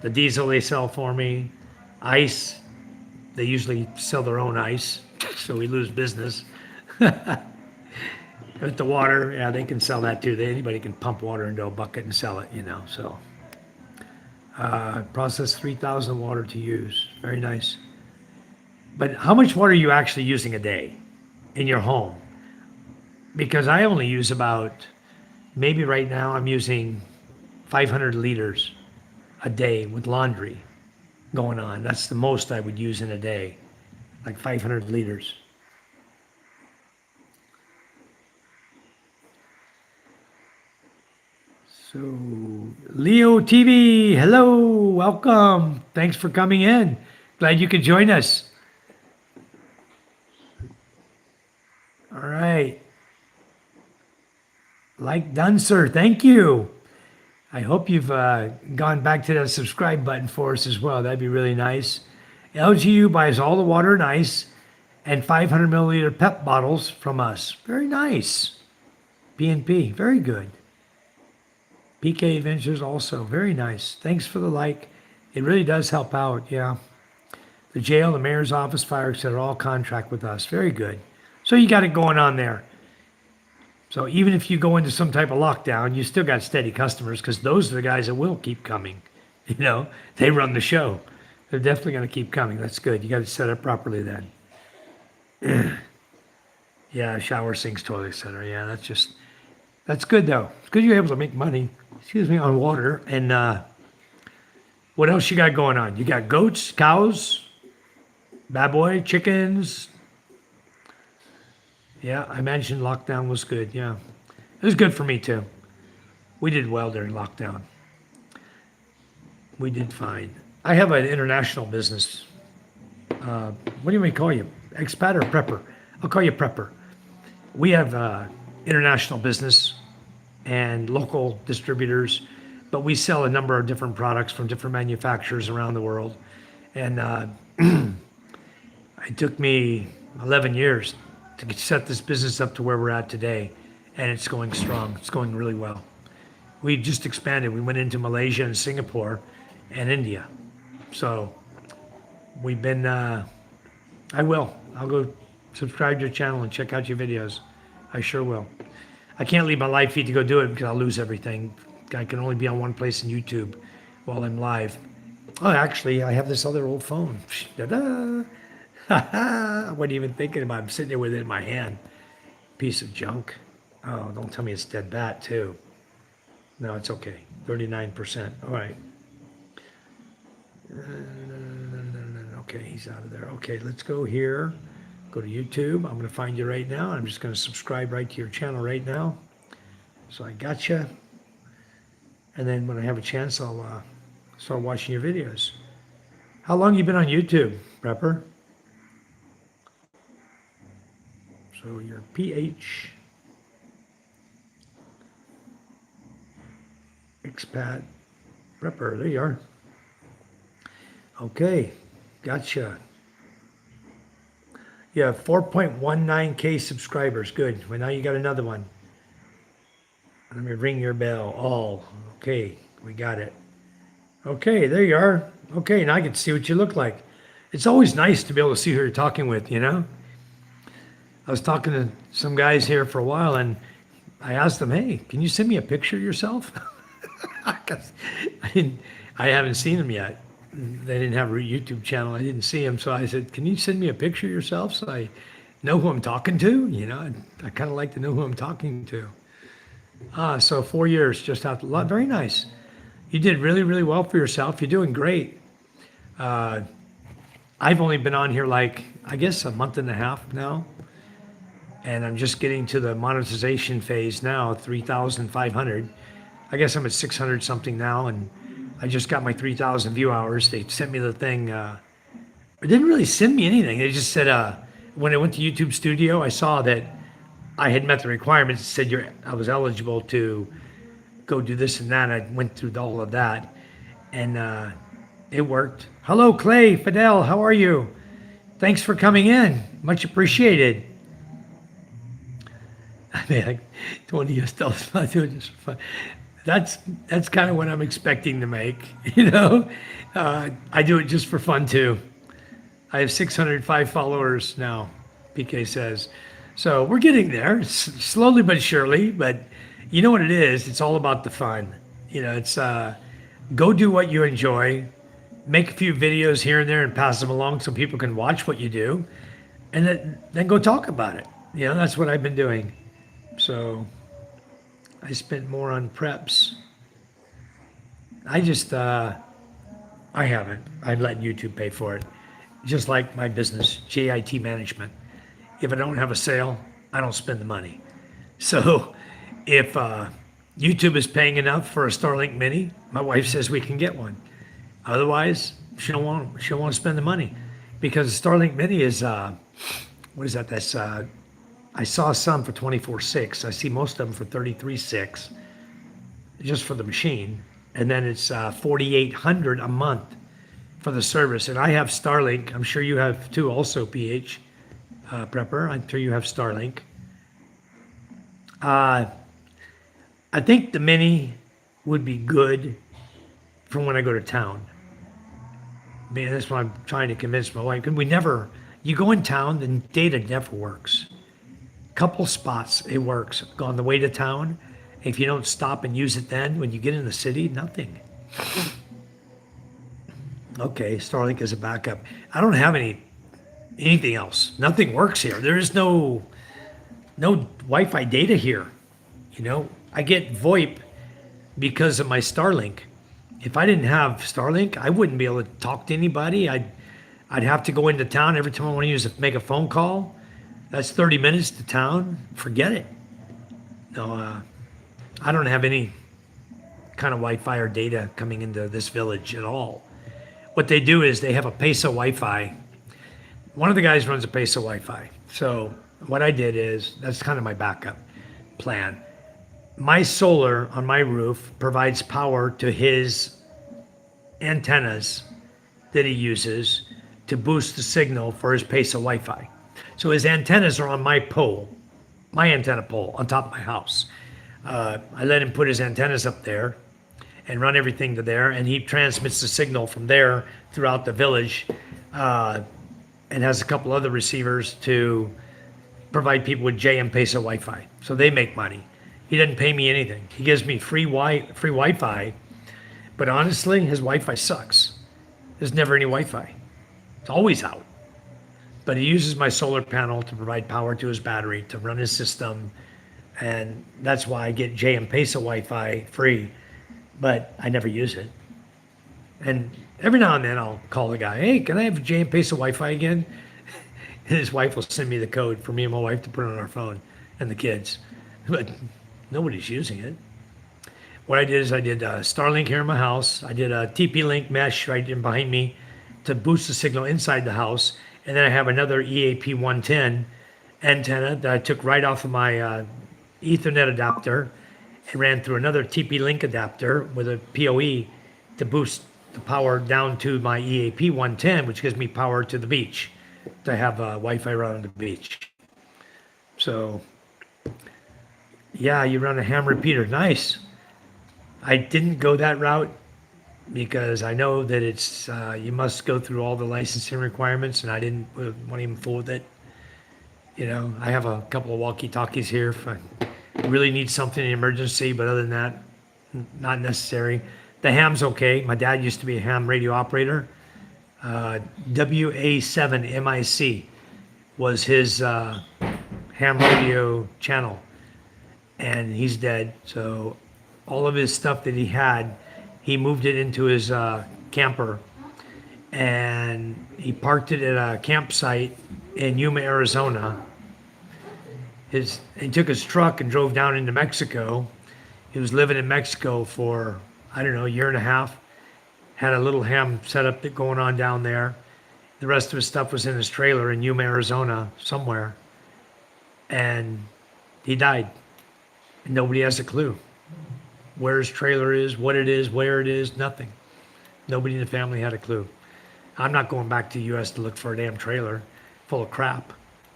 the diesel they sell for me, ice, they usually sell their own ice, so we lose business. With the water, yeah, they can sell that too. Anybody can pump water into a bucket and sell it, so. Process 3,000 water to use. Very nice. But how much water are you actually using a day in your home? Because I only use about, maybe right now I'm using 500 liters a day with laundry going on. That's the most I would use in a day, like 500 liters. So, Leo TV, hello, welcome. Thanks for coming in. Glad you could join us. All right. Like done, sir. Thank you. I hope you've gone back to that subscribe button for us as well. That'd be really nice. LGU buys all the water and ice and 500 milliliter PEP bottles from us. Very nice. P&P, very good. PK Ventures also, very nice. Thanks for the like. It really does help out, yeah. The jail, the mayor's office, fire, etc., all contract with us. Very good. So you got it going on there. So even if you go into some type of lockdown, you still got steady customers because those are the guys that will keep coming. They run the show. They're definitely going to keep coming. That's good. You got to set up properly then. Yeah, shower, sinks, toilet, etc. Yeah, that's good though. It's good you're able to make money. On water. And what else you got going on? You got goats, cows, baboy, chickens. Yeah, I mentioned lockdown was good. Yeah, it was good for me too. We did well during lockdown. We did fine. I have an international business. What do you want me to call you? Expat or prepper? I'll call you prepper. We have international business and local distributors, but we sell a number of different products from different manufacturers around the world. And it took me 11 years to set this business up to where we're at today, and it's going strong. It's going really well. We just expanded. We went into Malaysia and Singapore and India. So we've been, I'll go subscribe to your channel and check out your videos. I sure will. I can't leave my live feed to go do it because I'll lose everything. I can only be on one place in YouTube while I'm live. Oh, actually, I have this other old phone. Da-da. I wasn't even thinking about it. I'm sitting there with it in my hand. Piece of junk. Oh, don't tell me it's dead bat, too. No, it's okay. 39%. All right. Okay, he's out of there. Okay, let's go here. Go to YouTube. I'm going to find you right now. I'm just going to subscribe right to your channel right now. So I got you. And then when I have a chance, I'll start watching your videos. How long you been on YouTube, Prepper? So you're PH Expat Prepper. There you are. Okay, gotcha. You have 4.19K subscribers. Good. Well, now you got another one. Let me ring your bell. All. Okay, we got it. Okay, there you are. Okay, now I can see what you look like. It's always nice to be able to see who you're talking with, I was talking to some guys here for a while, and I asked them, hey, can you send me a picture of yourself? 'Cause I haven't seen them yet. They didn't have a YouTube channel. I didn't see them. So I said, can you send me a picture of yourself so I know who I'm talking to? I kind of like to know who I'm talking to. So 4 years just out the lot. Very nice. You did really, really well for yourself. You're doing great. I've only been on here I guess a month and a half now. And I'm just getting to the monetization phase now, 3,500. I guess I'm at 600 something now. And I just got my 3,000 view hours. They sent me the thing. It didn't really send me anything. They just said, when I went to YouTube Studio, I saw that I had met the requirements. It said I was eligible to go do this and that. I went through all of that, and it worked. Hello, Clay, Fidel, how are you? Thanks for coming in. Much appreciated. I mean, 20 years still not doing this for fun. That's kind of what I'm expecting to make, I do it just for fun too. I have 605 followers now, PK says. So we're getting there, slowly but surely. But you know what it is? It's all about the fun. It's go do what you enjoy, make a few videos here and there, and pass them along so people can watch what you do, and then go talk about it. That's what I've been doing. So I spent more on preps. I just I haven't. I'm letting YouTube pay for it. Just like my business, JIT Management. If I don't have a sale, I don't spend the money. So if YouTube is paying enough for a Starlink Mini, my wife says we can get one. Otherwise, she don't want to spend the money because Starlink Mini is what is that? That's I saw some for 24.6. I see most of them for 33.6, just for the machine, and then it's 4,800 a month for the service. And I have Starlink. I'm sure you have too, also PH Prepper. I'm sure you have Starlink. I think the Mini would be good for when I go to town. Man, that's what I'm trying to convince my wife. And you go in town, the data never works. Couple spots, it works. On the way to town, if you don't stop and use it then, when you get in the city, nothing. Okay, Starlink is a backup. I don't have anything else. Nothing works here. There is no Wi-Fi data here. I get VoIP because of my Starlink. If I didn't have Starlink, I wouldn't be able to talk to anybody. I'd have to go into town every time I want to make a phone call. That's 30 minutes to town. Forget it. No, I don't have any kind of Wi-Fi or data coming into this village at all. What they do is they have a Pesa Wi-Fi. One of the guys runs a Pesa Wi-Fi. So what I did is, that's kind of my backup plan. My solar on my roof provides power to his antennas that he uses to boost the signal for his Pesa Wi-Fi. So his antennas are on my antenna pole on top of my house. I let him put his antennas up there and run everything to there, and he transmits the signal from there throughout the village, and has a couple other receivers to provide people with JM Pesa Wi-Fi. So they make money. He doesn't pay me anything. He gives me free Wi-Fi, but honestly, his Wi-Fi sucks. There's never any Wi-Fi. It's always out. But he uses my solar panel to provide power to his battery to run his system, and that's why I get JM Pesa Wi-Fi free, but I never use it. And every now and then I'll call the guy, hey, can I have JM Pesa Wi-Fi again? And his wife will send me the code for me and my wife to put on our phone and the kids. But nobody's using it. What I did is I did Starlink here in my house. I did a TP-Link mesh right in behind me to boost the signal inside the house. And then I have another EAP 110 antenna that I took right off of my Ethernet adapter and ran through another TP-Link adapter with a PoE to boost the power down to my EAP 110, which gives me power to the beach to have Wi-Fi run on the beach. So, yeah, you run a ham repeater. Nice. I didn't go that route because I know that it's you must go through all the licensing requirements, and I didn't want to even fool with it. I have a couple of walkie-talkies here if I really need something in emergency, but other than that, not necessary. The ham's okay. My dad used to be a ham radio operator. WA7MIC was his ham radio channel, and he's dead. So all of his stuff that he had, he moved it into his camper, and he parked it at a campsite in Yuma, Arizona. He took his truck and drove down into Mexico. He was living in Mexico for, I don't know, a year and a half. Had a little ham setup going on down there. The rest of his stuff was in his trailer in Yuma, Arizona, somewhere. And he died. And nobody has a clue where his trailer is, what it is, where it is, nothing. Nobody in the family had a clue. I'm not going back to the U.S. to look for a damn trailer full of crap.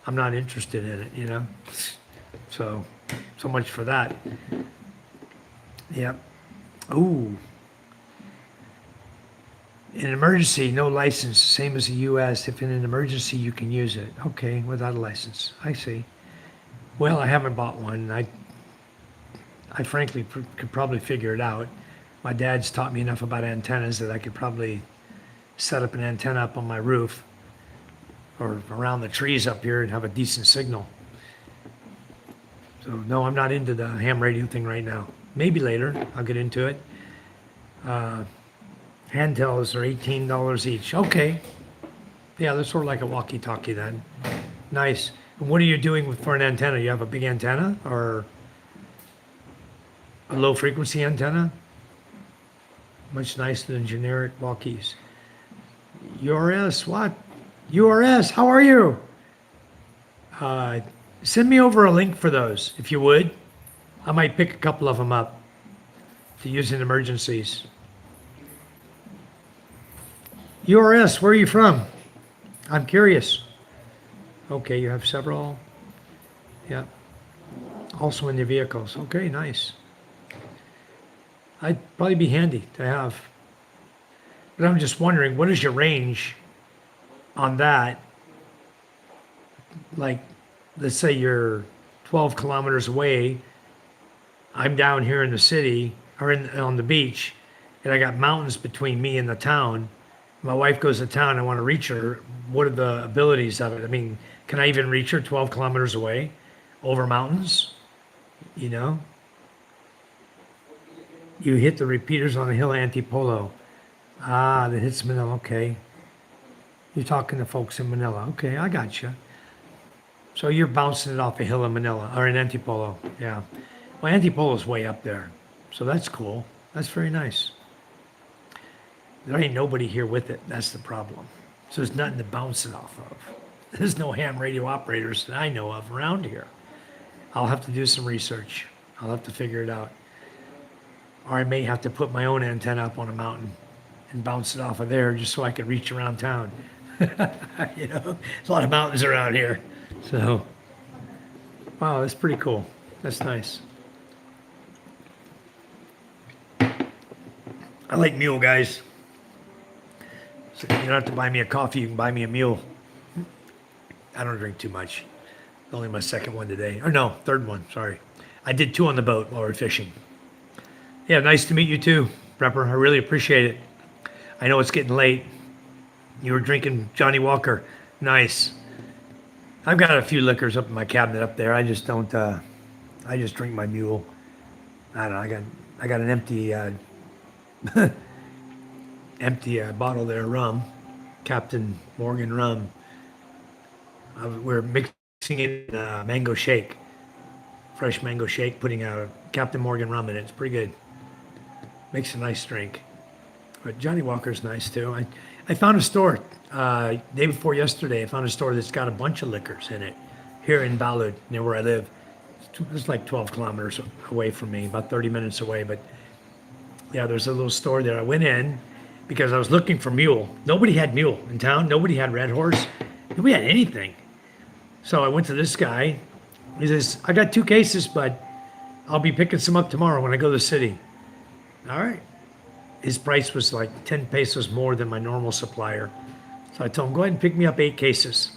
I'm not interested in it, So much for that. Yep. Ooh. In an emergency, no license, same as the U.S. If in an emergency, you can use it. Okay, without a license. I see. Well, I haven't bought one. I frankly could probably figure it out. My dad's taught me enough about antennas that I could probably set up an antenna up on my roof or around the trees up here and have a decent signal. So no, I'm not into the ham radio thing right now. Maybe later I'll get into it. Handhelds are $18 each. Okay. Yeah, they're sort of like a walkie-talkie then. Nice. And what are you doing for an antenna? You have a big antenna or a low frequency antenna? Much nicer than generic walkies. URS, what? URS, how are you? Send me over a link for those, if you would. I might pick a couple of them up to use in emergencies. URS, where are you from? I'm curious. Okay, you have several. Yeah. Also in your vehicles. Okay, nice. I'd probably be handy to have. But I'm just wondering, what is your range on that? Like, let's say you're 12 kilometers away. I'm down here in the city or on the beach, and I got mountains between me and the town. My wife goes to town. I want to reach her. What are the abilities of it? I mean, can I even reach her 12 kilometers away over mountains? You know? You hit the repeaters on the hill Antipolo. Ah, that hits Manila. Okay. You're talking to folks in Manila. Okay, I got you. So you're bouncing it off a hill in Manila or in Antipolo. Yeah. Well, Antipolo's way up there. So that's cool. That's very nice. There ain't nobody here with it. That's the problem. So there's nothing to bounce it off of. There's no ham radio operators that I know of around here. I'll have to do some research. I'll have to figure it out. Or I may have to put my own antenna up on a mountain and bounce it off of there just so I could reach around town. You know, there's a lot of mountains around here. So, wow, that's pretty cool. That's nice. I like mule guys. So you don't have to buy me a coffee, you can buy me a mule. I don't drink too much. Only my second one today. Or no, third one, sorry. I did 2 on the boat while we were fishing. Yeah, nice to meet you too, Prepper. I really appreciate it. I know it's getting late. You were drinking Johnny Walker. Nice. I've got a few liquors up in my cabinet up there. I just don't, I just drink my mule. I don't know, I got an empty, empty bottle there of rum. Captain Morgan rum. We're mixing it in a mango shake. Fresh mango shake, putting a Captain Morgan rum in it. It's pretty good. Makes a nice drink. But Johnny Walker's nice too. I found a store, day before yesterday, I found a store that's got a bunch of liquors in it here in Balud, near where I live. It's like 12 kilometers away from me, about 30 minutes away. But yeah, there's a little store there. I went in because I was looking for mule. Nobody had mule in town. Nobody had red horse. Nobody had anything. So I went to this guy. He says, I got 2 cases, but I'll be picking some up tomorrow when I go to the city. All right. His price was like 10 pesos more than my normal supplier. So I told him, go ahead and pick me up 8 cases.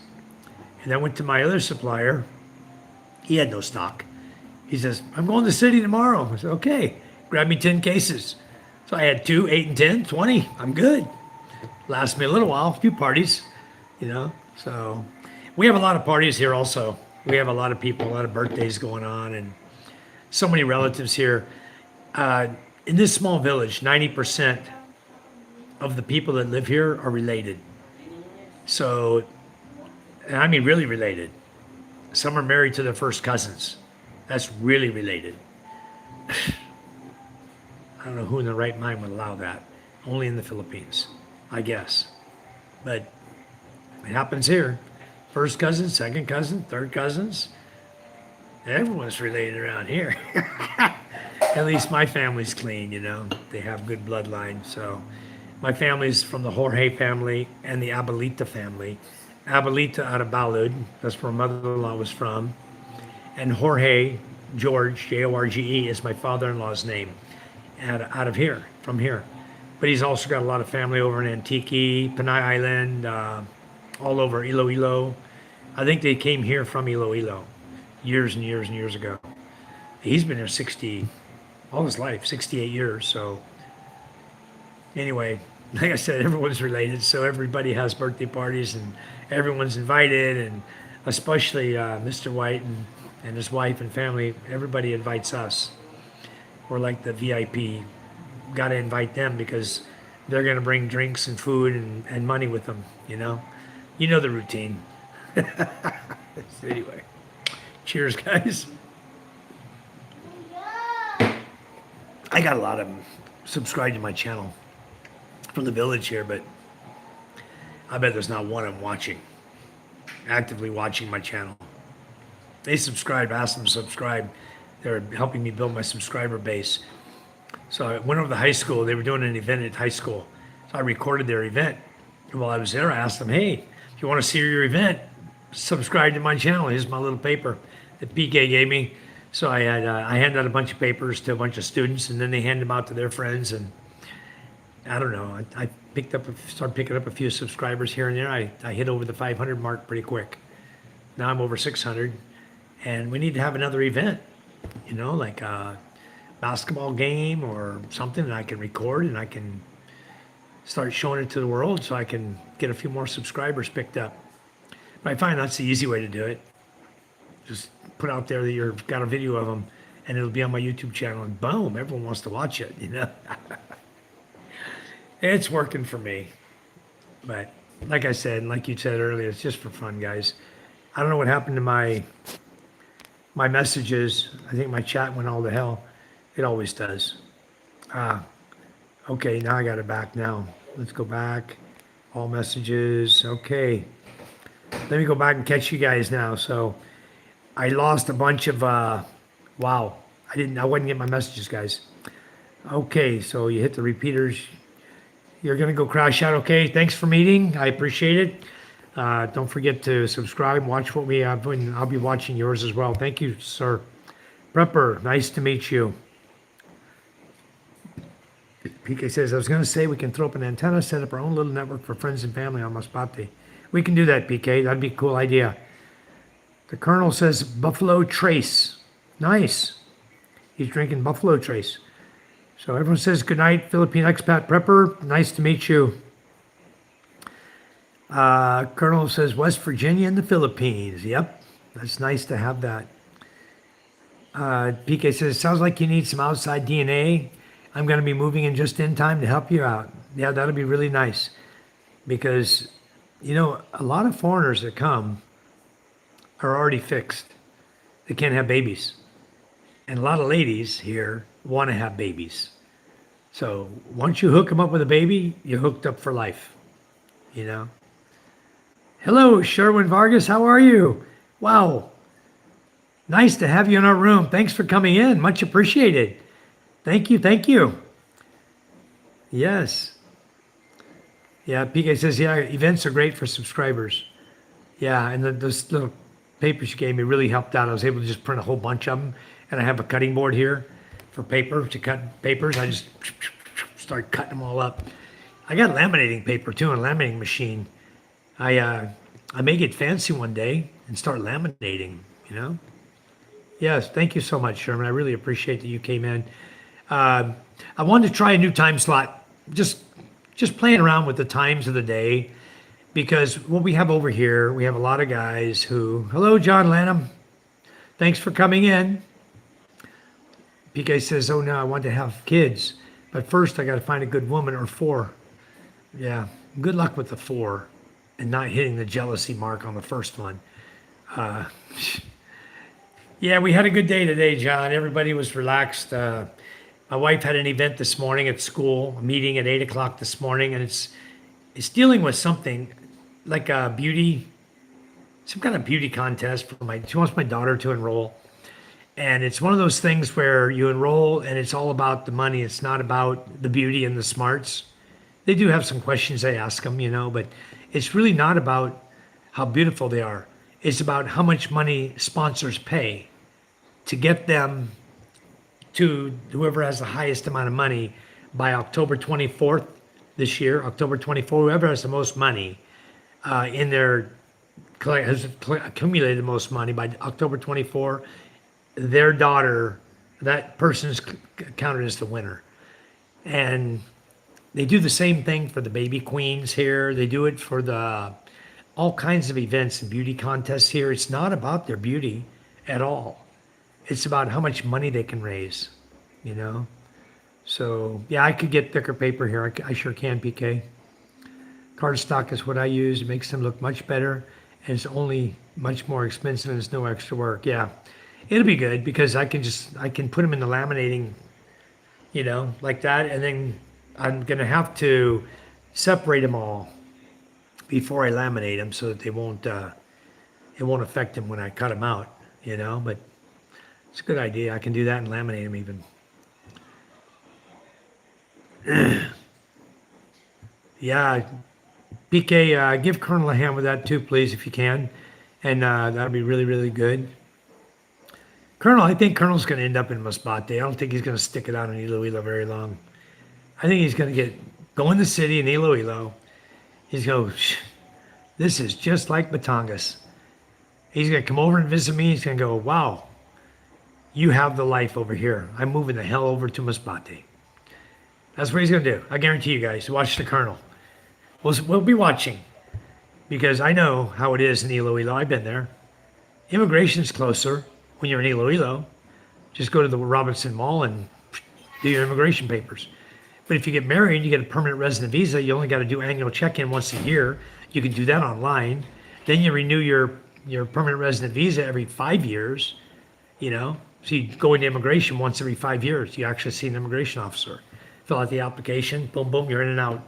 And I went to my other supplier. He had no stock. He says, I'm going to the city tomorrow. I said, okay, grab me 10 cases. So I had 2, 8 and 10, 20. I'm good. Lasts me a little while, a few parties, you know. So we have a lot of parties here also. We have a lot of people, a lot of birthdays going on, and so many relatives here. In this small village, 90% of the people that live here are related. So, and I mean really related. Some are married to their first cousins. That's really related. I don't know who in their right mind would allow that. Only in the Philippines, I guess. But it happens here. First cousin, second cousin, third cousins. Everyone's related around here. At least my family's clean, you know. They have good bloodline. So my family's from the Jorge family and the Abuelita family. Abuelita out of Balud, that's where my mother-in-law was from. And Jorge, George, Jorge, is my father-in-law's name, out of here, from here. But he's also got a lot of family over in Antique, Panay Island, all over Iloilo. I think they came here from Iloilo. years and years and years ago. He's been there 60, all his life, 68 years. So anyway, like I said, everyone's related. So everybody has birthday parties and everyone's invited. And especially Mr. White and his wife and family, everybody invites us. We're like the VIP. Got to invite them because they're going to bring drinks and food and money with them, you know? You know the routine. Anyway, cheers, guys. I got a lot of them subscribed to my channel from the village here, but I bet there's not one I'm watching, actively watching my channel. They subscribe, asked them to subscribe. They're helping me build my subscriber base. So I went over to high school. They were doing an event at high school. So I recorded their event. And while I was there, I asked them, hey, if you want to see your event, subscribe to my channel. Here's my little paper that PK gave me. So I handed out a bunch of papers to a bunch of students, and then they handed them out to their friends. And I don't know, I started picking up a few subscribers here and there. I hit over the 500 mark pretty quick. Now I'm over 600, and we need to have another event, you know, like a basketball game or something that I can record and I can start showing it to the world so I can get a few more subscribers picked up. But I find that's the easy way to do it. Just put out there that you've got a video of them and it'll be on my YouTube channel, and boom, everyone wants to watch it, you know. It's working for me. But like I said, and like you said earlier, it's just for fun, guys. I don't know what happened to my messages. I think my chat went all to hell. It always does. Okay, now I got it back now. Let's go back. All messages. Okay. Let me go back and catch you guys now. So I lost a bunch of, wow. I wouldn't get my messages, guys. Okay, so you hit the repeaters. You're going to go crash out. Okay, thanks for meeting. I appreciate it. Don't forget to subscribe, watch what we have, and I'll be watching yours as well. Thank you, sir. Prepper, nice to meet you. PK says, I was going to say we can throw up an antenna, set up our own little network for friends and family on Masbate. We can do that, PK. That'd be a cool idea. The Colonel says, Buffalo Trace. Nice. He's drinking Buffalo Trace. So everyone says, good night, Philippine Expat Prepper. Nice to meet you. Colonel says, West Virginia and the Philippines. Yep, that's nice to have that. PK says, sounds like you need some outside DNA. I'm going to be moving in just in time to help you out. Yeah, that'll be really nice. Because, you know, a lot of foreigners that come are already fixed. They can't have babies. And a lot of ladies here want to have babies. So once you hook them up with a baby, you're hooked up for life, you know? Hello, Sherwin Vargas. How are you? Wow. Nice to have you in our room. Thanks for coming in. Much appreciated. Thank you. Thank you. Yes. Yeah, PK says, yeah, events are great for subscribers. Yeah, and those little papers you gave me really helped out. I was able to just print a whole bunch of them. And I have a cutting board here for paper, to cut papers. I just start cutting them all up. I got laminating paper too, and a laminating machine. I may get fancy one day and start laminating, you know? Yes, thank you so much, Sherman. I really appreciate that you came in. I wanted to try a new time slot, just playing around with the times of the day, because what we have over here, we have a lot of guys who, hello, John Lanham. Thanks for coming in. PK says, oh no, I want to have kids, but first I got to find a good woman or 4. Yeah, good luck with the 4 and not hitting the jealousy mark on the first one. Yeah, we had a good day today, John. Everybody was relaxed. My wife had an event this morning at school, a meeting at 8 o'clock this morning, and it's dealing with something like some kind of beauty contest she wants my daughter to enroll. And it's one of those things where you enroll and it's all about the money. It's not about the beauty and the smarts. They do have some questions they ask them, you know, but it's really not about how beautiful they are. It's about how much money sponsors pay to get them to whoever has the highest amount of money by October 24th this year, October 24th, whoever has the most money in their accumulated the most money by October 24. Their daughter, that person is counted as the winner. And they do the same thing for the baby queens here. They do it for the all kinds of events and beauty contests here. It's not about their beauty at all. It's about how much money they can raise, you know? So, yeah, I could get thicker paper here. I sure can, PK. Cardstock is what I use. It makes them look much better, and it's only much more expensive, and it's no extra work. Yeah, it'll be good because I can put them in the laminating, like that, and then I'm gonna have to separate them all before I laminate them so that they won't it won't affect them when I cut them out. But it's a good idea. I can do that and laminate them even. Yeah, PK, give Colonel a hand with that too, please, if you can. And that'll be really, really good. Colonel, I think Colonel's going to end up in Masbate. I don't think he's going to stick it out in Iloilo very long. I think he's going to go in the city in Iloilo. He's going to go, this is just like Batangas. He's going to come over and visit me. He's going to go, wow, you have the life over here. I'm moving the hell over to Masbate. That's what he's going to do. I guarantee you guys. Watch the Colonel. We'll be watching because I know how it is in Iloilo. I've been there. Immigration's closer when you're in Iloilo. Just go to the Robinson Mall and do your immigration papers. But if you get married, you get a permanent resident visa. You only got to do annual check-in once a year. You can do that online. Then you renew your permanent resident visa every 5 years. So you go into immigration once every 5 years. You actually see an immigration officer. Fill out the application. Boom, boom, you're in and out.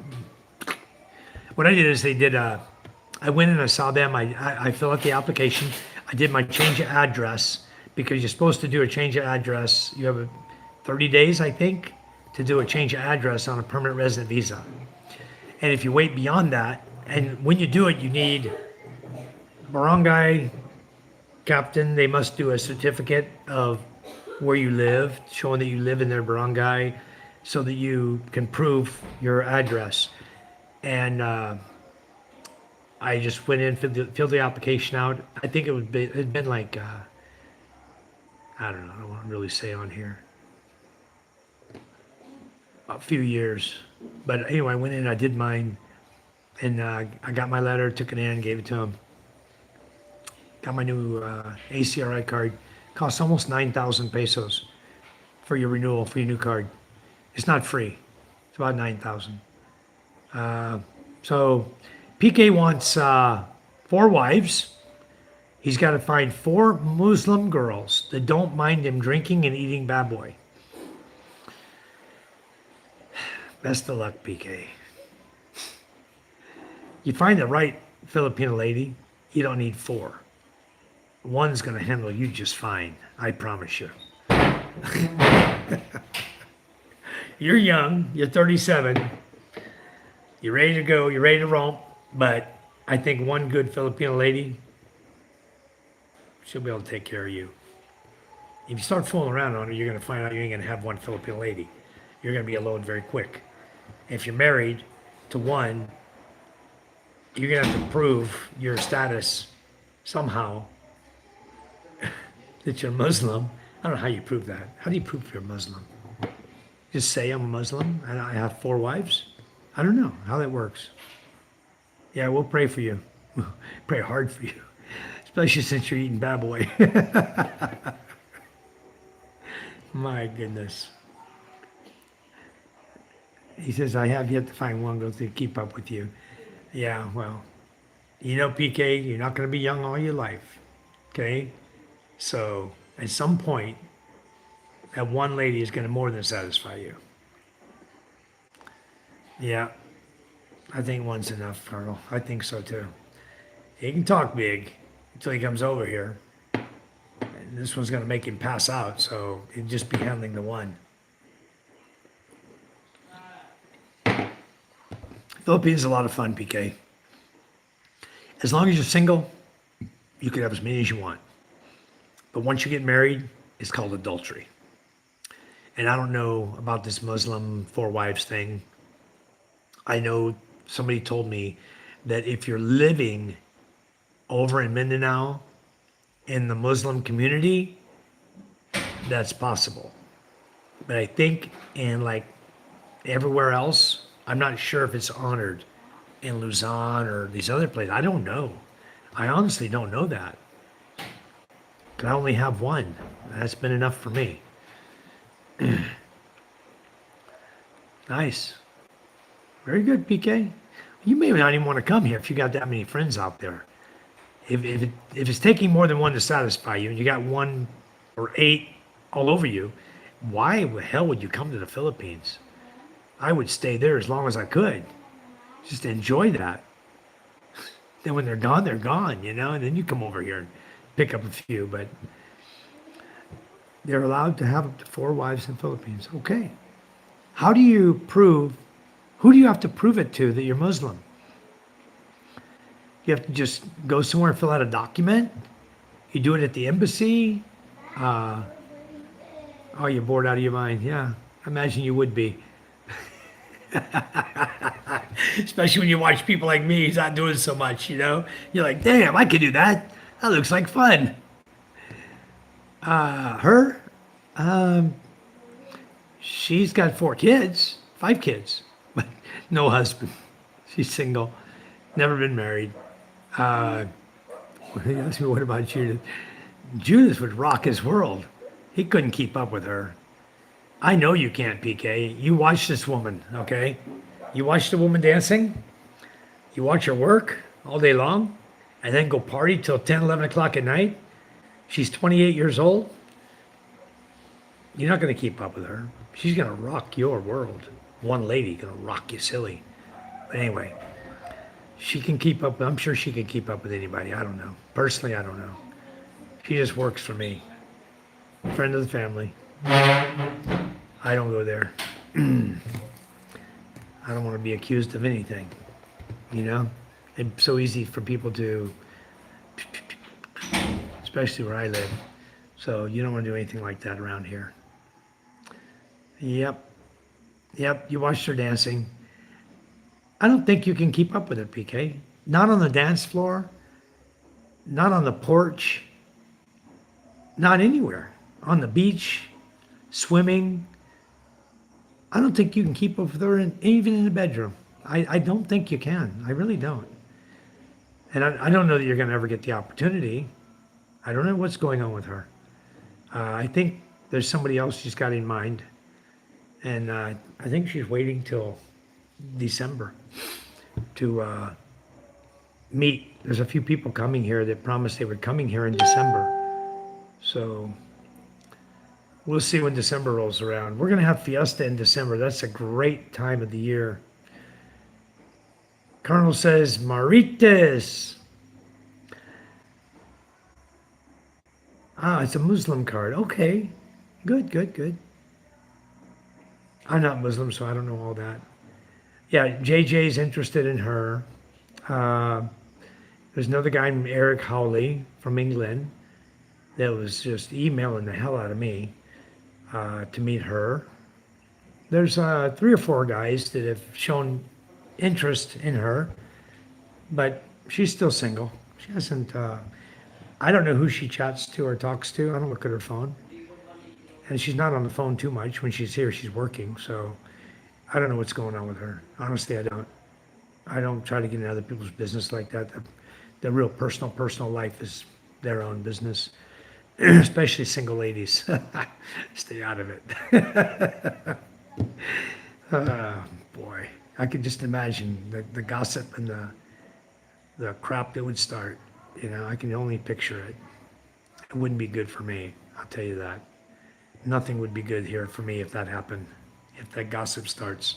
What I did is I went and I saw them. I filled out the application. I did my change of address because you're supposed to do a change of address. You have 30 days, I think, to do a change of address on a permanent resident visa. And if you wait beyond that, and when you do it, you need barangay captain. They must do a certificate of where you live, showing that you live in their barangay so that you can prove your address. And I just went in, filled the application out. I think it'd been like, I don't know, I don't want to really say on here. A few years. But anyway, I went in, I did mine, and I got my letter, took it in, gave it to him. Got my new ACRI card. Costs almost 9,000 pesos for your renewal, for your new card. It's not free. It's about 9,000. So PK wants 4 wives. He's got to find 4 Muslim girls that don't mind him drinking and eating baboy. Best of luck, PK. You find the right Filipino lady, you don't need 4. One's going to handle you just fine. I promise you. You're young. You're 37. You're ready to go. You're ready to romp. But I think one good Filipino lady, she'll be able to take care of you. If you start fooling around on her, you're going to find out you ain't going to have one Filipino lady. You're going to be alone very quick. If you're married to one, you're going to have to prove your status somehow that you're Muslim. I don't know how you prove that. How do you prove you're Muslim? Just say I'm a Muslim and I have 4 wives? I don't know how that works. Yeah, we'll pray for you. Pray hard for you. Especially since you're eating baboy. My goodness. He says, I have yet to find one girl to keep up with you. Yeah, well, PK, you're not going to be young all your life. Okay? So at some point, that one lady is going to more than satisfy you. Yeah, I think one's enough, Colonel. I think so too. He can talk big until he comes over here. And this one's going to make him pass out, so he'll just be handling the one. Philippines is a lot of fun, PK. As long as you're single, you can have as many as you want. But once you get married, it's called adultery. And I don't know about this Muslim 4 wives thing. I know somebody told me that if you're living over in Mindanao in the Muslim community, that's possible. But I think in like everywhere else, I'm not sure if it's honored in Luzon or these other places. I don't know. I honestly don't know that. But I only have one. That's been enough for me. Nice. Very good, PK. You may not even want to come here if you got that many friends out there. If it's taking more than one to satisfy you, and you got one or eight all over you, why the hell would you come to the Philippines? I would stay there as long as I could. Just enjoy that. Then when they're gone, you know, and then you come over here and pick up a few. But they're allowed to have up to 4 wives in the Philippines. Okay. How do you prove, who do you have to prove it to that you're Muslim? You have to just go somewhere and fill out a document? You do it at the embassy? Oh, you're bored out of your mind. Yeah, I imagine you would be. Especially when you watch people like me who's not doing so much, you know? You're like, damn, I could do that. That looks like fun. Her? She's got 4 kids, 5 kids, but no husband. She's single, never been married. He asked me, what about Judith? Judith would rock his world. He couldn't keep up with her. I know you can't, PK. You watch this woman, okay? You watch the woman dancing, you watch her work all day long, and then go party till 10, 11 o'clock at night. She's 28 years old. You're not going to keep up with her. She's going to rock your world. One lady going to rock you silly. But anyway, she can keep up. I'm sure she can keep up with anybody. I don't know. Personally, I don't know. She just works for me. Friend of the family. I don't go there. I don't want to be accused of anything. You know? It's so easy for people to, especially where I live. So you don't want to do anything like that around here. Yep. Yep, you watched her dancing. I don't think you can keep up with it, PK. Not on the dance floor, not on the porch, not anywhere. On the beach, swimming. I don't think you can keep up with her even in the bedroom. I don't think you can. I really don't. And I don't know that you're going to ever get the opportunity. I don't know what's going on with her. I think there's somebody else she's got in mind. And I think she's waiting till December to meet. There's a few people coming here that promised they were coming here in December. So we'll see when December rolls around. We're going to have Fiesta in December. That's a great time of the year. Colonel says, Marites. Ah, it's a Muslim card. Okay. Good, good, good. I'm not Muslim, so I don't know all that. Yeah, JJ's interested in her. There's another guy named Eric Howley from England that was just emailing the hell out of me to meet her. There's 3 or 4 guys that have shown interest in her, but she's still single. She hasn't, I don't know who she chats to or talks to. I don't look at her phone. And she's not on the phone too much. When she's here, she's working. So I don't know what's going on with her. Honestly, I don't. I don't try to get into other people's business like that. The real personal life is their own business, especially single ladies. Stay out of it. Boy, I could just imagine the gossip and the crap that would start. You know, I can only picture it. It wouldn't be good for me. I'll tell you that. Nothing would be good here for me if that happened. If that gossip starts.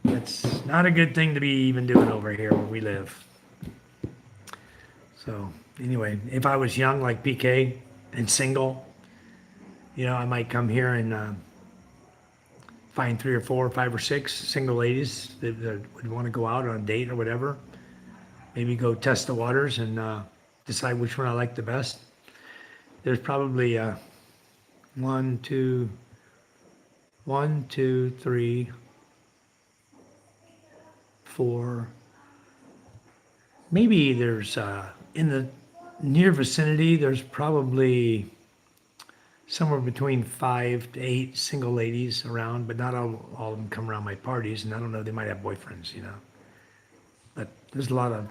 It's not a good thing to be even doing over here where we live. So anyway, if I was young like PK and single, you know, I might come here and find 3 or 4 or 5 or 6 single ladies that would want to go out on a date or whatever. Maybe go test the waters and decide which one I like the best. There's probably 1, 2, 3, 4. Maybe there's in the near vicinity, there's probably somewhere between 5 to 8 single ladies around, but not all of them come around my parties, and I don't know, they might have boyfriends, you know. But there's a lot of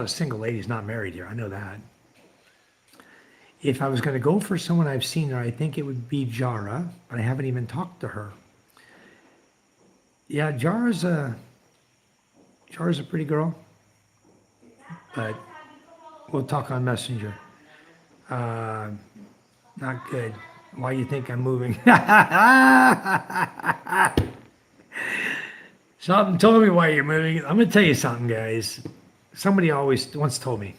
single ladies not married here. I know that. If I was going to go for someone I've seen there, I think it would be Jara, but I haven't even talked to her. Yeah, Jara's a pretty girl, but we'll talk on Messenger. Not good. Why you think I'm moving? Something told me why you're moving. I'm gonna tell you something, guys. Somebody always once told me,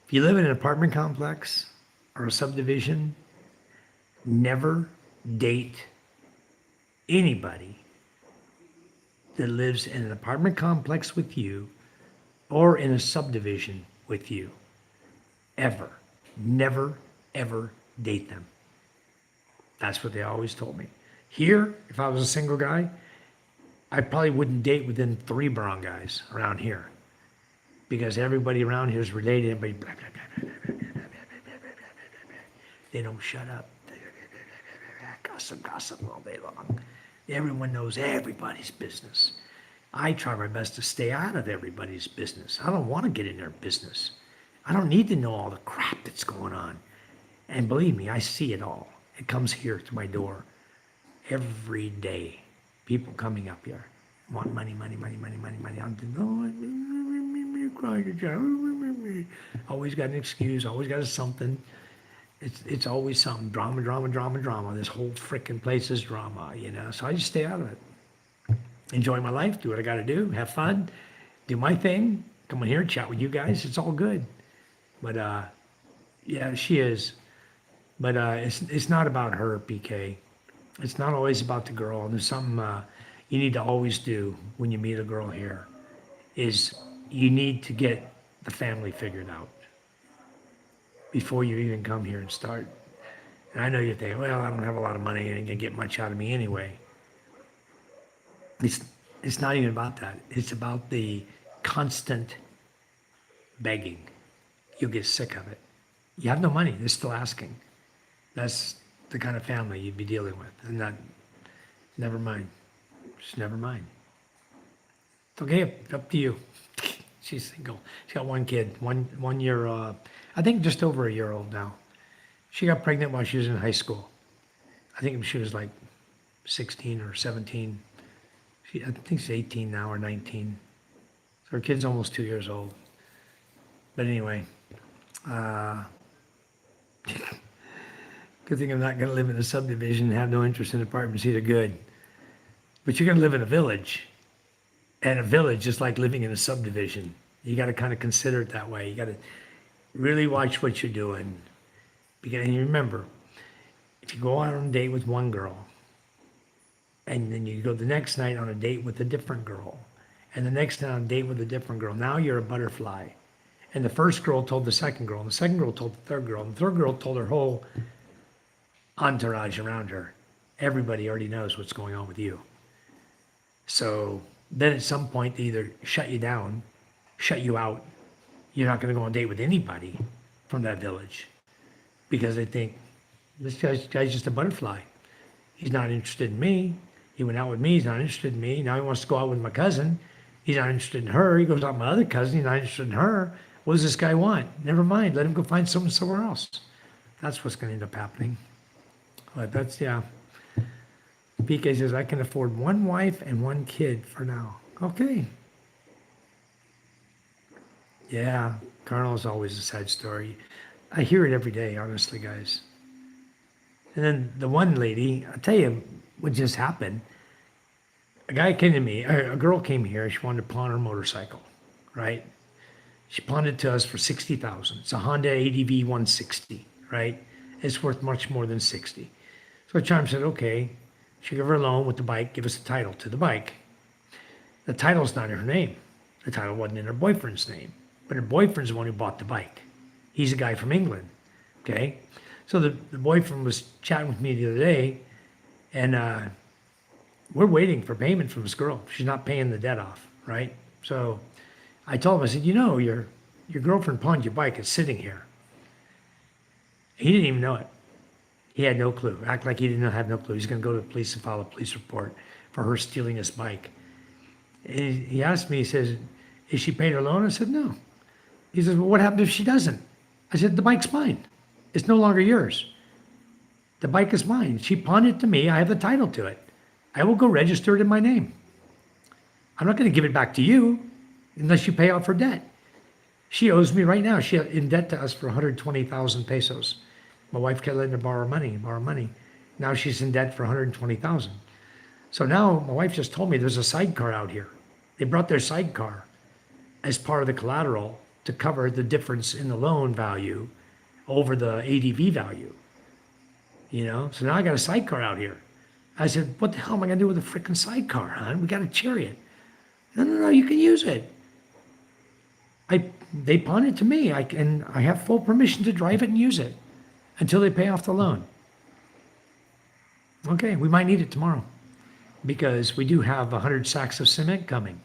if you live in an apartment complex or a subdivision, never date anybody that lives in an apartment complex with you or in a subdivision with you. Ever. Never, ever date them. That's what they always told me. Here, if I was a single guy, I probably wouldn't date within 3 brown guys around here because everybody around here is related. Everybody, blah, blah, blah, blah, blah, blah, blah, blah, blah, blah, blah. They don't shut up. Gossip all day long. Everyone knows everybody's business. I try my best to stay out of everybody's business. I don't want to get in their business. I don't need to know all the crap that's going on. And believe me, I see it all. It comes here to my door every day. People coming up here want money. I'm thinking, always got an excuse, always got something. It's always something. Drama. This whole freaking place is drama, you know. So I just stay out of it. Enjoy my life, do what I got to do, have fun, do my thing, come in here, chat with you guys. It's all good. But yeah, she is. But it's not about her, PK. It's not always about the girl. There's something you need to always do when you meet a girl here is you need to get the family figured out before you even come here and start. And I know you think, well, I don't have a lot of money and you can get much out of me anyway. It's not even about that. It's about the constant begging. You'll get sick of it. You have no money. They're still asking. That's the kind of family you'd be dealing with. And that, never mind. Just never mind. It's okay, up to you. She's single. She's got one kid, 1 year, I think just over a year old now. She got pregnant while she was in high school. I think she was like 16 or 17. I think she's 18 now or 19. So her kid's almost 2 years old. But anyway, good thing I'm not going to live in a subdivision and have no interest in apartments either. Good. But you're going to live in a village. And a village is like living in a subdivision. You got to kind of consider it that way. You got to really watch what you're doing. Because, and you remember, if you go out on a date with one girl, and then you go the next night on a date with a different girl, and the next night on a date with a different girl, now you're a butterfly. And the first girl told the second girl, and the second girl told the third girl, and the third girl told her whole entourage around her. Everybody already knows what's going on with you. So then at some point they either shut you down, shut you out. You're not going to go on a date with anybody from that village because they think, this guy's just a butterfly. He's not interested in me. He went out with me. He's not interested in me. Now he wants to go out with my cousin. He's not interested in her. He goes out with my other cousin. He's not interested in her. What does this guy want? Never mind. Let him go find someone somewhere else. That's what's going to end up happening. But that's, yeah. PK says, I can afford one wife and one kid for now. Okay. Yeah, Colonel is always a sad story. I hear it every day, honestly, guys. And then the one lady, I'll tell you what just happened. A guy came to me, a girl came here, she wanted to pawn her motorcycle, right? She pawned it to us for $60,000. It's a Honda ADV 160, right? It's worth much more than 60. So Charm said, okay, she gave her a loan with the bike, give us the title to the bike. The title's not in her name. The title wasn't in her boyfriend's name, but her boyfriend's the one who bought the bike. He's a guy from England, okay? So the boyfriend was chatting with me the other day, and we're waiting for payment from this girl. She's not paying the debt off, right? So I told him, I said, you know, your your girlfriend pawned your bike. It's sitting here. He didn't even know it. He had no clue. Act like he didn't have no clue. He's going to go to the police and file a police report for her stealing his bike. And he asked me, he says, is she paid her loan? I said, no. He says, well, what happens if she doesn't? I said, the bike's mine. It's no longer yours. The bike is mine. She pawned it to me. I have the title to it. I will go register it in my name. I'm not going to give it back to you unless you pay off her debt. She owes me right now. She's in debt to us for 120,000 pesos. My wife kept letting her borrow money. Now she's in debt for 120,000. So now my wife just told me there's a sidecar out here. They brought their sidecar as part of the collateral to cover the difference in the loan value over the ADV value. You know, so now I got a sidecar out here. I said, what the hell am I gonna do with a freaking sidecar, hon? We got a chariot. No, you can use it. They pawned it to me, and I have full permission to drive it and use it until they pay off the loan. Okay, we might need it tomorrow because we do have 100 sacks of cement coming.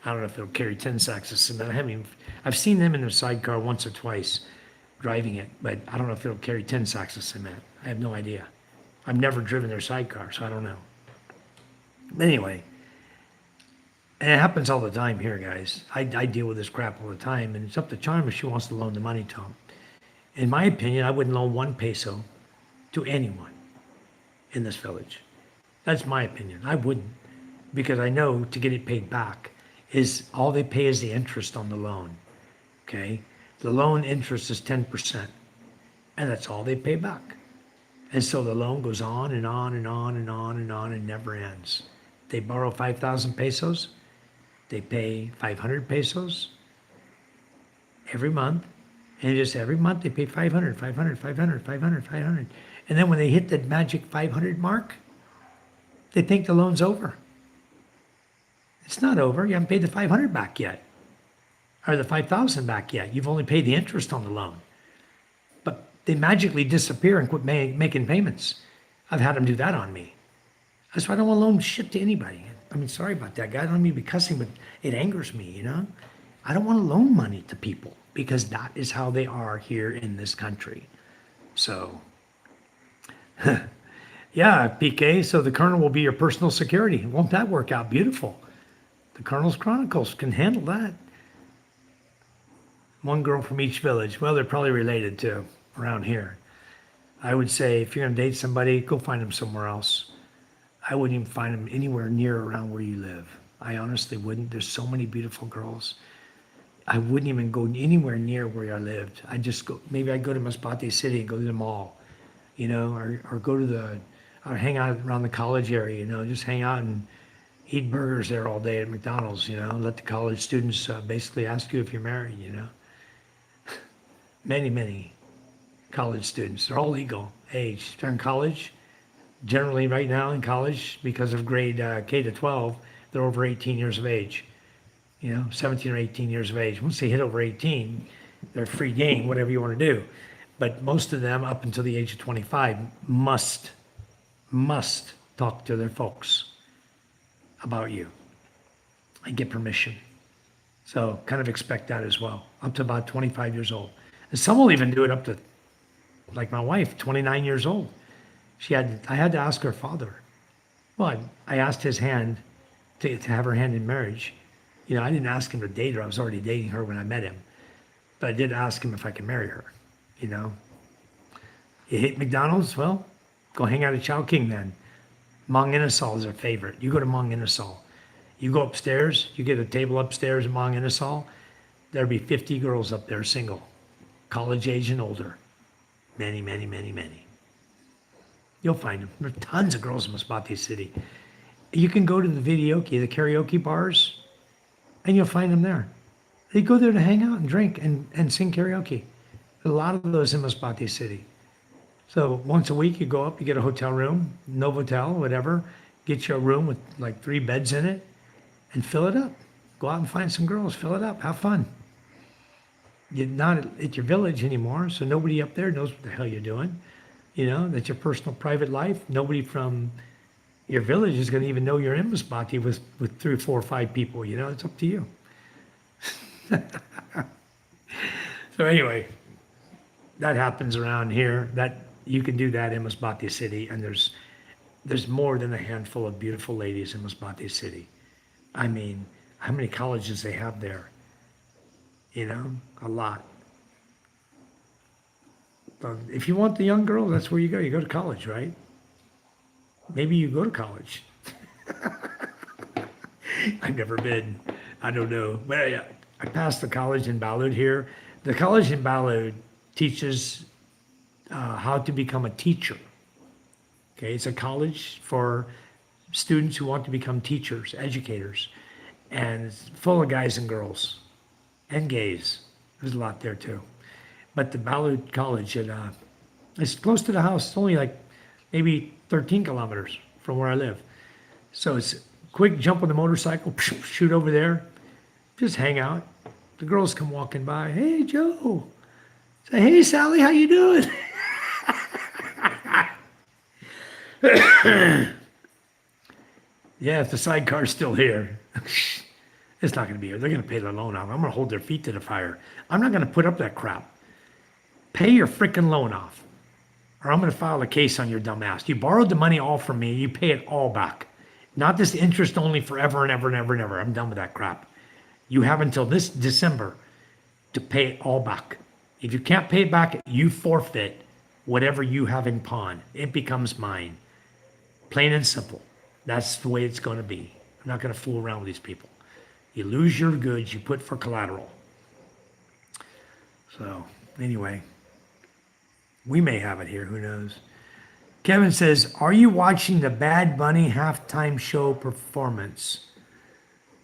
I don't know if it'll carry 10 sacks of cement. I've seen them in their sidecar once or twice driving it, but I don't know if it'll carry 10 sacks of cement. I have no idea. I've never driven their sidecar, so I don't know. But anyway, and it happens all the time here, guys. I deal with this crap all the time, and it's up to Charm if she wants to loan the money to him. In my opinion, I wouldn't loan 1 peso to anyone in this village. That's my opinion. I wouldn't, because I know to get it paid back is all they pay is the interest on the loan. Okay? The loan interest is 10%, and that's all they pay back. And so the loan goes on and on and on and on and on and never ends. They borrow 5,000 pesos, they pay 500 pesos every month, and just every month they pay 500, 500, 500, 500, 500. And then when they hit the magic 500 mark, they think the loan's over. It's not over. You haven't paid the 500 back yet, or the 5,000 back yet. You've only paid the interest on the loan. But they magically disappear and quit making payments. I've had them do that on me. That's why I don't want to loan shit to anybody. I mean, sorry about that, guys. I don't mean to be cussing, but it angers me, you know? I don't want to loan money to people because that is how they are here in this country. So, yeah, PK, so the Colonel will be your personal security. Won't that work out beautiful? The Colonel's Chronicles can handle that. One girl from each village. Well, they're probably related too, around here. I would say if you're going to date somebody, go find them somewhere else. I wouldn't even find them anywhere near around where you live. I honestly wouldn't. There's so many beautiful girls. I wouldn't even go anywhere near where I lived. I'd just go, maybe I'd go to Masbate City and go to the mall, you know, or go to or hang out around the college area, you know, just hang out and eat burgers there all day at McDonald's, you know, let the college students basically ask you if you're married, you know. Many college students, they're all legal age. They're in college. Generally right now in college, because of grade K to 12, they're over 18 years of age, you know, 17 or 18 years of age. Once they hit over 18, they're free game, whatever you want to do. But most of them up until the age of 25 must talk to their folks about you and get permission. So kind of expect that as well, up to about 25 years old. And some will even do it up to, like my wife, 29 years old. I had to ask her father. Well, I asked his hand to have her hand in marriage. You know, I didn't ask him to date her. I was already dating her when I met him. But I did ask him if I could marry her, you know. You hate McDonald's? Well, go hang out at Chowking then. Mang Inasal is her favorite. You go to Mang Inasal. You go upstairs, you get a table upstairs at Mang Inasal, there'll be 50 girls up there single, college age and older. Many. You'll find them. There are tons of girls in Masbate City. You can go to the karaoke bars, and you'll find them there. They go there to hang out and drink and sing karaoke. A lot of those in Masbate City. So once a week you go up, you get a hotel room, Novotel, whatever, get you a room with like 3 beds in it, and fill it up. Go out and find some girls, fill it up, have fun. You're not at your village anymore, so nobody up there knows what the hell you're doing. You know, that's your personal private life. Nobody from your village is going to even know you're in Masbate with 3, 4, 5 people. You know, it's up to you. So anyway, that happens around here. That you can do that in Masbate City, and there's more than a handful of beautiful ladies in Masbate City. I mean, how many colleges they have there? You know, a lot. But if you want the young girl, that's where you go. You go to college, right? Maybe you go to college. I've never been. I don't know. But I passed the college in Ballard here. The college in Ballard teaches how to become a teacher. Okay, it's a college for students who want to become teachers, educators, and it's full of guys and girls and gays. There's a lot there too. But the Ballard College, it's close to the house. It's only like maybe 13 kilometers from where I live. So it's a quick jump on the motorcycle, shoot over there, just hang out. The girls come walking by. Hey, Joe. Say, hey, Sally, how you doing? Yeah, if the sidecar's still here, it's not going to be here. They're going to pay the loan off. I'm going to hold their feet to the fire. I'm not going to put up that crap. Pay your freaking loan off, or I'm going to file a case on your dumb ass. You borrowed the money all from me. You pay it all back. Not this interest only forever and ever and ever and ever. I'm done with that crap. You have until this December to pay it all back. If you can't pay it back, you forfeit whatever you have in pawn. It becomes mine. Plain and simple. That's the way it's going to be. I'm not going to fool around with these people. You lose your goods, you put for collateral. So, anyway, we may have it here. Who knows? Kevin says, are you watching the Bad Bunny halftime show performance?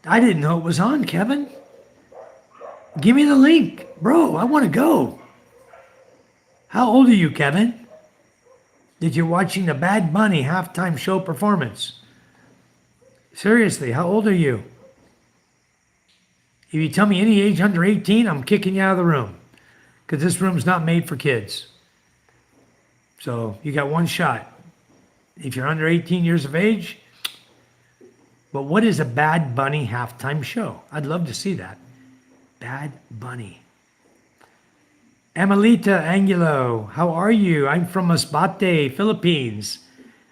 I didn't know it was on, Kevin. Give me the link. Bro, I want to go. How old are you, Kevin? That you're watching the Bad Bunny halftime show performance? Seriously, how old are you? If you tell me any age under 18, I'm kicking you out of the room. Because this room's not made for kids. So you got one shot. If you're under 18 years of age. But what is a Bad Bunny halftime show? I'd love to see that. Bad Bunny. Amelita Angulo, how are you? I'm from Masbate, Philippines.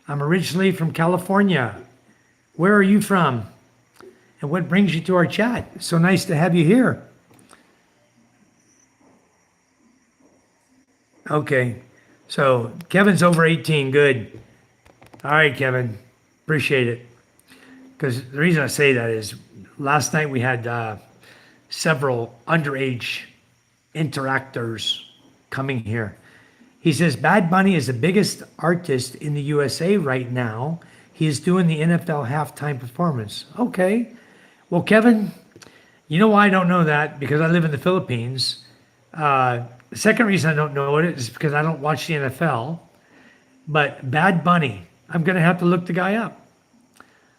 I'm originally from California. Where are you from? And what brings you to our chat? It's so nice to have you here. Okay, so Kevin's over 18, good. All right, Kevin, appreciate it. Because the reason I say that is last night we had several underage interactors coming here. He says Bad Bunny is the biggest artist in the USA right now. He is doing the NFL halftime performance. Okay. Well, Kevin, you know why I don't know that? Because I live in the Philippines. The second reason I don't know it is because I don't watch the NFL. But Bad Bunny, I'm going to have to look the guy up.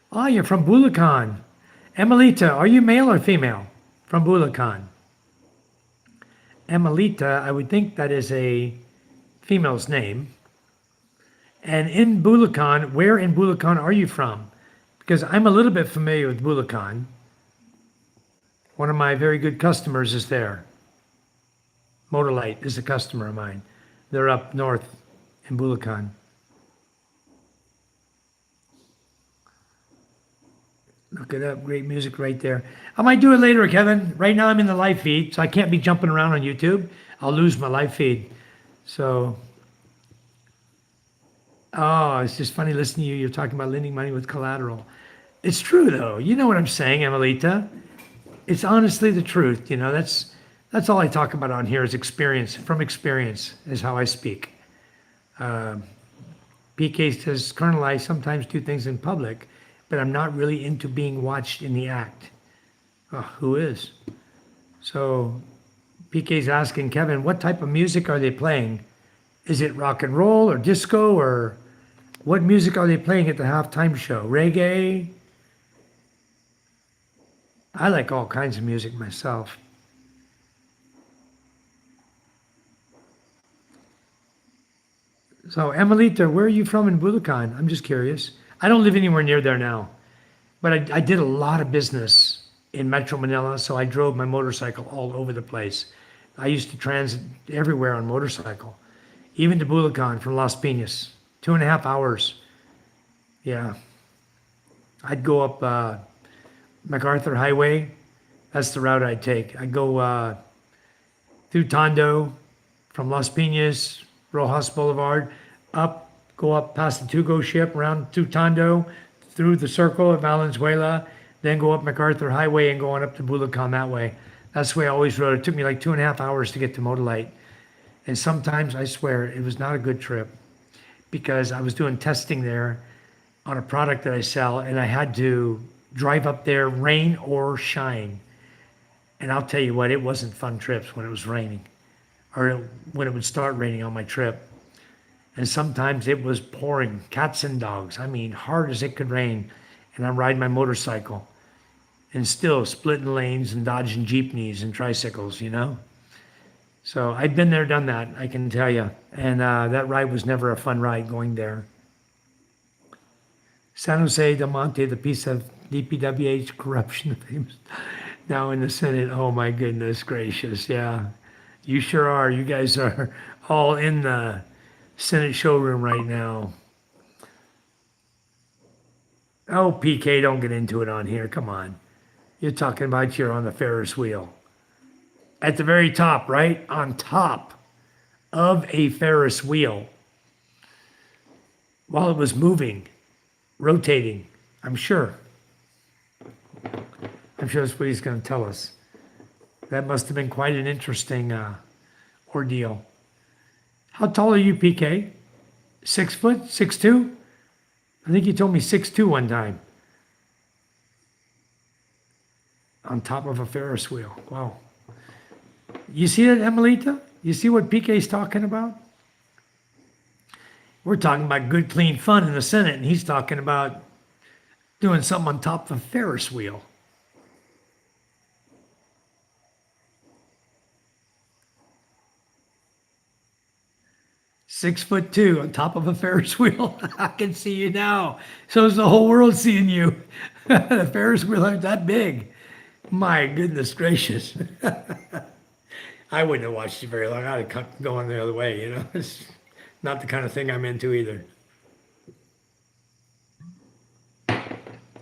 Oh, you're from Bulacan. Emelita, are you male or female? From Bulacan. Emelita, I would think that is a female's name. And in Bulacan, where in Bulacan are you from? Because I'm a little bit familiar with Bulacan. One of my very good customers is there. Motorlight is a customer of mine. They're up north in Bulacan. Look it up. Great music right there. I might do it later, Kevin. Right now I'm in the live feed, so I can't be jumping around on YouTube. I'll lose my live feed. So, oh, it's just funny listening to you. You're talking about lending money with collateral. It's true, though. You know what I'm saying, Emelita. It's honestly the truth. You know, that's all I talk about on here is experience. From experience is how I speak. PK says, Colonel, I sometimes do things in public, but I'm not really into being watched in the act. Oh, who is? So PK's asking Kevin, what type of music are they playing? Is it rock and roll or disco, or what music are they playing at the halftime show? Reggae? I like all kinds of music myself. So Emelita, where are you from in Bulacan? I'm just curious. I don't live anywhere near there now, but I did a lot of business in Metro Manila, so I drove my motorcycle all over the place. I used to transit everywhere on motorcycle, even to Bulacan from Las Piñas, 2.5 hours. Yeah, I'd go up MacArthur Highway. That's the route I'd take. I'd go through Tondo from Las Piñas, Rojas Boulevard, up, go up past the Tugo ship, around to Tondo, through the circle of Valenzuela, then go up MacArthur Highway and go on up to Bulacan that way. That's the way I always rode. It took me like 2.5 hours to get to Motolite. And sometimes, I swear, it was not a good trip because I was doing testing there on a product that I sell, and I had to drive up there, rain or shine. And I'll tell you what, it wasn't fun trips when it was raining or when it would start raining on my trip. And sometimes it was pouring, cats and dogs. I mean, hard as it could rain. And I'm riding my motorcycle and still splitting lanes and dodging jeepneys and tricycles, you know? So I've been there, done that, I can tell you. And that ride was never a fun ride going there. San Jose Del Monte, the piece of DPWH corruption famous now in the Senate. Oh my goodness gracious, yeah. You sure are. You guys are all in the Senate showroom right now. Oh, PK, don't get into it on here. Come on. You're talking about you're on the Ferris wheel. At the very top, right? On top of a Ferris wheel. While it was moving, rotating, I'm sure. I'm sure that's what he's going to tell us. That must have been quite an interesting ordeal. How tall are you, PK? 6 foot? 6'2"? I think you told me 6'2" one time. On top of a Ferris wheel. Wow. You see that, Emelita? You see what PK's talking about? We're talking about good, clean fun in the Senate, and he's talking about doing something on top of a Ferris wheel. "6'2" on top of a Ferris wheel. I can see you now. So is the whole world seeing you. The Ferris wheel is that big. My goodness gracious. I wouldn't have watched you very long. I'd have gone the other way, you know. It's not the kind of thing I'm into either.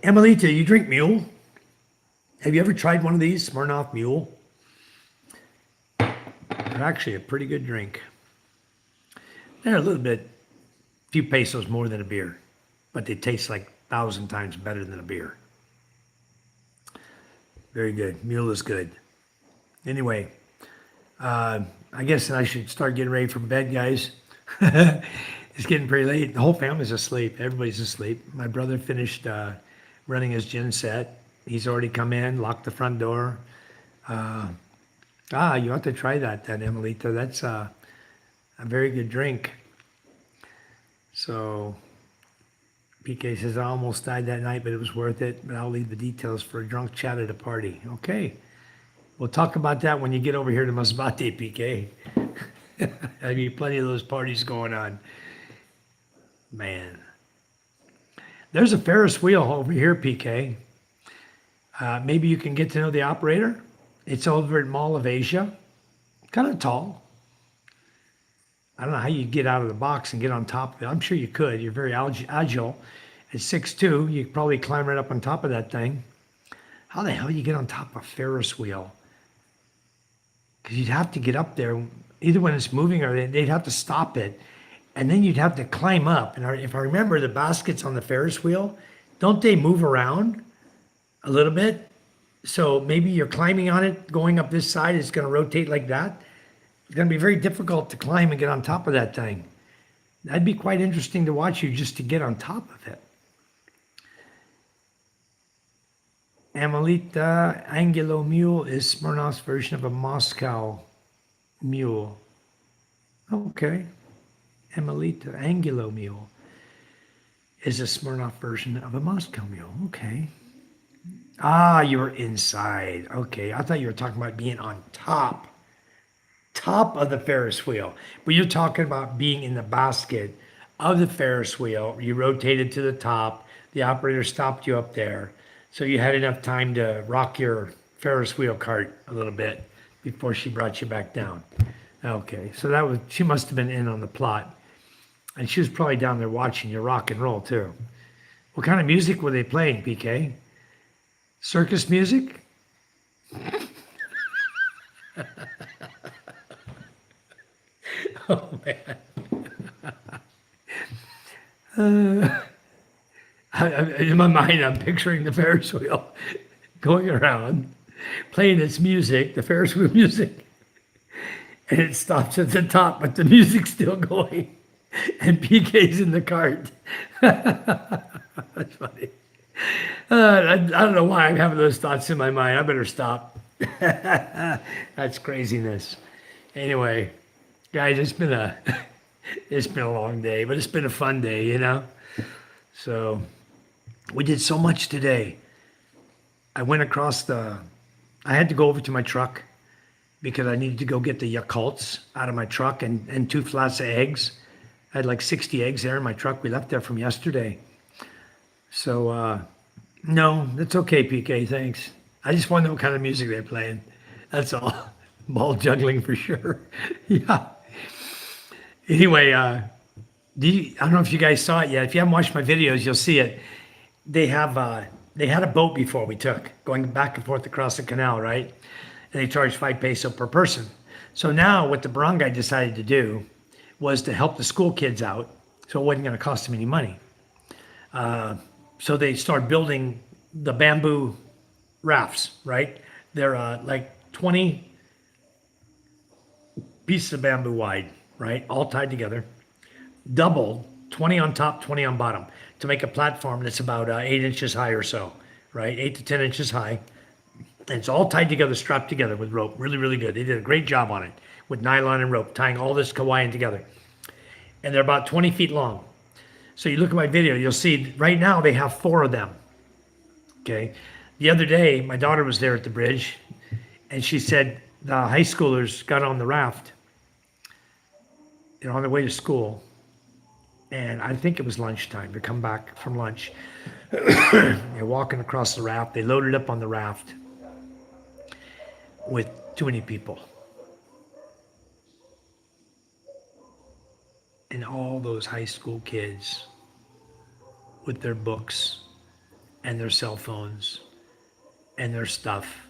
Emelita, you drink mule? Have you ever tried one of these, Smirnoff Mule? They're actually a pretty good drink. They're a little bit, few pesos more than a beer, but they taste like 1,000 times better than a beer. Very good. Mule is good. Anyway, I guess I should start getting ready for bed, guys. It's getting pretty late. The whole family's asleep. Everybody's asleep. My brother finished running his gin set. He's already come in, locked the front door. You ought to try that, Emelita. That's a very good drink. So PK says, I almost died that night, but it was worth it. But I'll leave the details for a drunk chat at a party. Okay. We'll talk about that when you get over here to Masbate, PK. There'll be plenty of those parties going on. Man. There's a Ferris wheel over here, PK. Maybe you can get to know the operator. It's over at Mall of Asia. Kind of tall. I don't know how you get out of the box and get on top of it. I'm sure you could. You're very agile. At 6'2", you could probably climb right up on top of that thing. How the hell do you get on top of a Ferris wheel? Because you'd have to get up there, either when it's moving or they'd have to stop it. And then you'd have to climb up. And if I remember, the baskets on the Ferris wheel, don't they move around a little bit? So maybe you're climbing on it, going up this side, it's going to rotate like that. It's going to be very difficult to climb and get on top of that thing. That'd be quite interesting to watch you just to get on top of it. Amelita, Angelo Mule is Smirnoff's version of a Moscow Mule. Okay. Amelita, Angelo Mule is a Smirnoff version of a Moscow Mule. Okay. You were inside. Okay. I thought you were talking about being on top of the Ferris wheel. But you're talking about being in the basket of the Ferris wheel. You rotated to the top. The operator stopped you up there. So you had enough time to rock your Ferris wheel cart a little bit before she brought you back down. Okay, so she must have been in on the plot. And she was probably down there watching you rock and roll too. What kind of music were they playing, PK? Circus music? Oh man. In my mind, I'm picturing the Ferris wheel going around, playing its music, the Ferris wheel music, and it stops at the top, but the music's still going, and PK's in the cart. That's funny. I don't know why I'm having those thoughts in my mind. I better stop. That's craziness. Anyway, guys, it's been a long day, but it's been a fun day, you know? So we did so much today. I had to go over to my truck because I needed to go get the Yakults out of my truck and 2 flats of eggs. I had like 60 eggs there in my truck. We left there from yesterday. So, no, that's okay, PK, thanks. I just want to know what kind of music they're playing. That's all. Ball juggling for sure. Yeah. Anyway, I don't know if you guys saw it yet. If you haven't watched my videos, you'll see it. They had a boat before we took, going back and forth across the canal, right? And they charged 5 peso per person. So now what the barangay decided to do was to help the school kids out, so it wasn't going to cost them any money. So they started building the bamboo rafts, right? They're like 20 pieces of bamboo wide, right? All tied together, doubled, 20 on top, 20 on bottom, to make a platform that's about 8 inches high or so, right? 8 to 10 inches high. And it's all tied together, strapped together with rope. Really, really good. They did a great job on it with nylon and rope, tying all this kawaii together. And they're about 20 feet long. So you look at my video, you'll see right now they have 4 of them. Okay. The other day, my daughter was there at the bridge, and she said the high schoolers got on the raft. They're on their way to school, and I think it was lunchtime. They come back from lunch. They're walking across the raft. They loaded up on the raft with too many people. And all those high school kids with their books and their cell phones and their stuff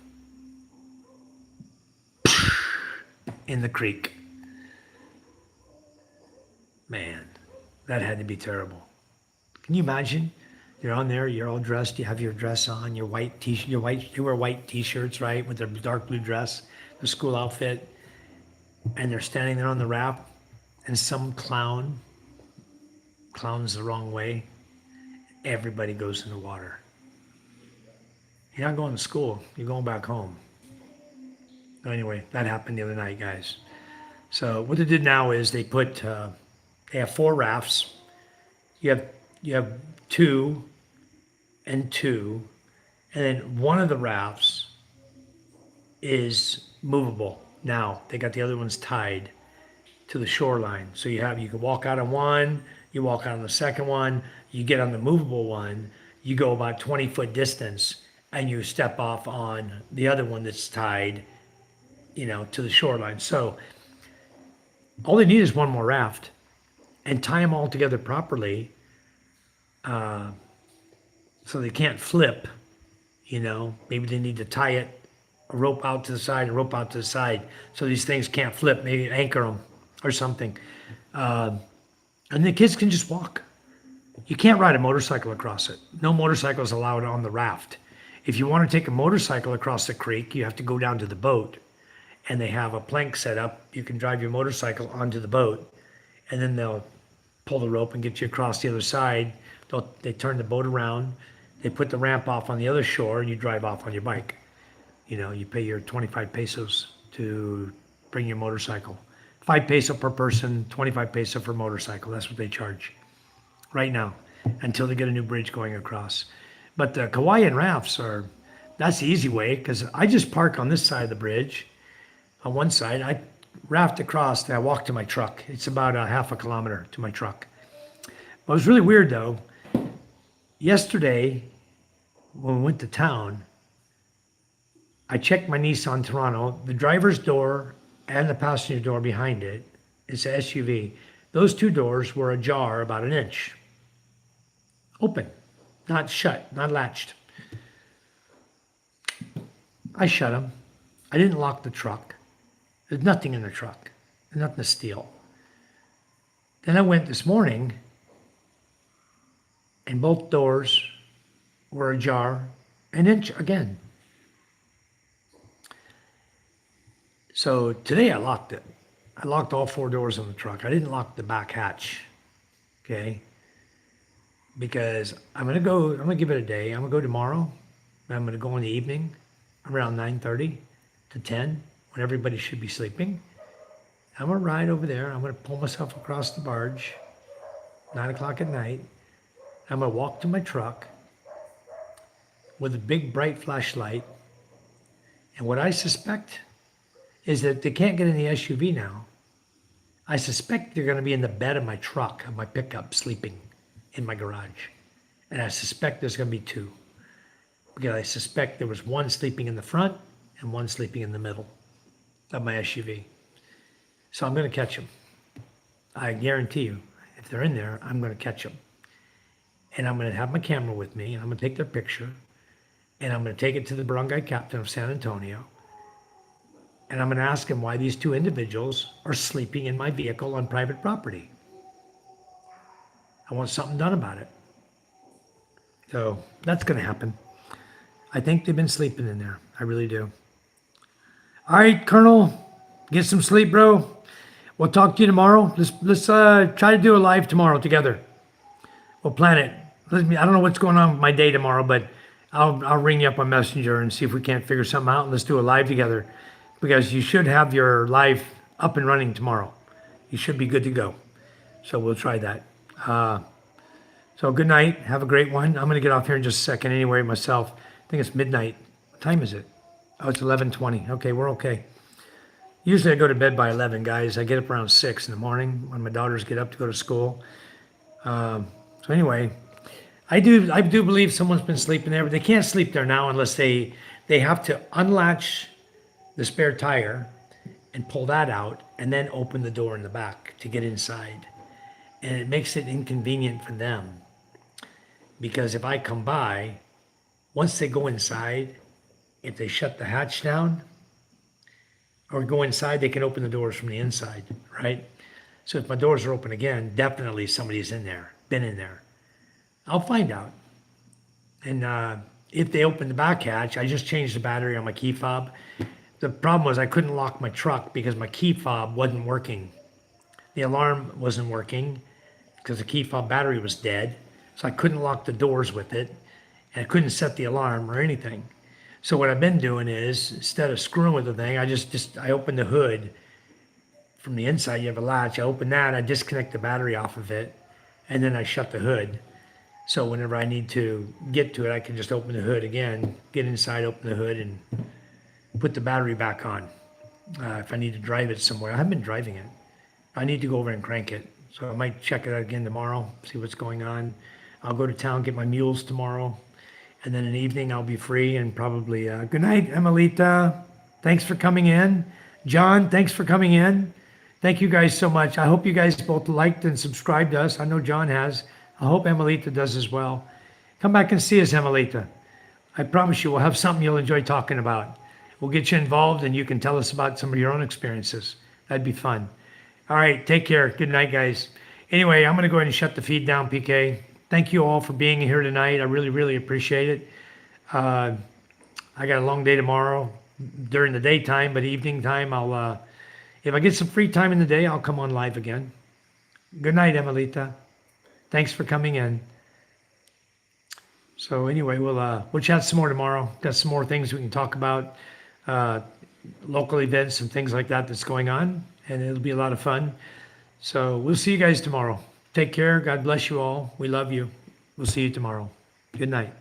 in the creek. Man, that had to be terrible. Can you imagine? You're on there, you're all dressed, you have your dress on, your white t-shirt, you wear white t-shirts, right, with their dark blue dress, the school outfit, and they're standing there on the raft, and some clowns the wrong way, everybody goes in the water. You're not going to school, you're going back home. Anyway, that happened the other night, guys. So what they did now is they have 4 rafts. You have 2 and 2, and then one of the rafts is movable. Now they got the other ones tied to the shoreline. So you can walk out on one, you walk out on the second one, you get on the movable one, you go about 20-foot distance, and you step off on the other one that's tied, to the shoreline. So all they need is one more raft, and tie them all together properly, so they can't flip. Maybe they need to tie it, a rope out to the side, a rope out to the side, so these things can't flip. Maybe anchor them or something, and the kids can just walk. You can't ride a motorcycle across it. No motorcycles allowed on the raft. If you want to take a motorcycle across the creek, you have to go down to the boat, and they have a plank set up. You can drive your motorcycle onto the boat, and then they'll pull the rope and get you across the other side. They turn the boat around, they put the ramp off on the other shore, and you drive off on your bike. You pay your 25 pesos to bring your motorcycle. 5 peso per person, 25 peso for motorcycle. That's what they charge right now until they get a new bridge going across. But the Kauaian rafts that's the easy way, because I just park on this side of the bridge. On one side, I raft across, and I walk to my truck. It's about a half a kilometer to my truck. But it was really weird though. Yesterday, when we went to town, I checked my Nissan Toronto. The driver's door and the passenger door behind it, it's an SUV. Those two doors were ajar about an inch. Open, not shut, not latched. I shut them. I didn't lock the truck. There's nothing in the truck. There's nothing to steal. Then I went this morning, and both doors were ajar, an inch again. So today I locked it. I locked all four doors on the truck. I didn't lock the back hatch, okay? Because I'm gonna give it a day. I'm gonna go tomorrow. I'm gonna go in the evening around 9:30 to 10 when everybody should be sleeping. I'm gonna ride over there. I'm gonna pull myself across the barge, 9 o'clock at night. I'm gonna walk to my truck with a big bright flashlight. And what I suspect is that they can't get in the SUV now. I suspect they're gonna be in the bed of my truck, of my pickup, sleeping in my garage. And I suspect there's gonna be two. Because I suspect there was one sleeping in the front and one sleeping in the middle of my SUV. So I'm gonna catch them. I guarantee you, if they're in there, I'm gonna catch them. And I'm gonna have my camera with me, and I'm gonna take their picture, and I'm gonna take it to the barangay captain of San Antonio, and I'm gonna ask him why these two individuals are sleeping in my vehicle on private property. I want something done about it. So that's gonna happen. I think they've been sleeping in there. I really do. All right, Colonel, get some sleep, bro. We'll talk to you tomorrow. Let's try to do a live tomorrow together. We'll plan it. I don't know what's going on with my day tomorrow, but I'll ring you up on Messenger and see if we can't figure something out, and let's do a live together, because you should have your live up and running tomorrow. You should be good to go. So we'll try that. So good night. Have a great one. I'm going to get off here in just a second anyway myself. I think it's midnight. What time is it? Oh, it's 11:20. Okay, we're okay. Usually I go to bed by 11, guys. I get up around 6 in the morning when my daughters get up to go to school. So anyway, I do believe someone's been sleeping there, but they can't sleep there now unless they have to unlatch the spare tire and pull that out and then open the door in the back to get inside. And it makes it inconvenient for them, because if I come by, once they go inside, if they shut the hatch down or go inside, they can open the doors from the inside, right? So if my doors are open again, definitely somebody's in there, been in there. I'll find out. And if they open the back hatch, I just changed the battery on my key fob. The problem was I couldn't lock my truck because my key fob wasn't working. The alarm wasn't working because the key fob battery was dead. So I couldn't lock the doors with it, and I couldn't set the alarm or anything. So what I've been doing is, instead of screwing with the thing, I open the hood from the inside. You have a latch. I open that, I disconnect the battery off of it, and then I shut the hood. So whenever I need to get to it, I can just open the hood again, get inside, open the hood, and put the battery back on. If I need to drive it somewhere. I haven't been driving it. I need to go over and crank it. So I might check it out again tomorrow, see what's going on. I'll go to town, get my mules tomorrow. And then in the evening, I'll be free, and probably, good night, Emelita. Thanks for coming in. John, thanks for coming in. Thank you guys so much. I hope you guys both liked and subscribed to us. I know John has. I hope Emelita does as well. Come back and see us, Emelita. I promise you, we'll have something you'll enjoy talking about. We'll get you involved, and you can tell us about some of your own experiences. That'd be fun. All right, take care. Good night, guys. Anyway, I'm going to go ahead and shut the feed down, PK. Thank you all for being here tonight. I really, really appreciate it. I got a long day tomorrow during the daytime, but evening time, if I get some free time in the day, I'll come on live again. Good night, Emelita. Thanks for coming in. So anyway, we'll chat some more tomorrow. Got some more things we can talk about, local events and things like that that's going on, and it'll be a lot of fun. So we'll see you guys tomorrow. Take care. God bless you all. We love you. We'll see you tomorrow. Good night.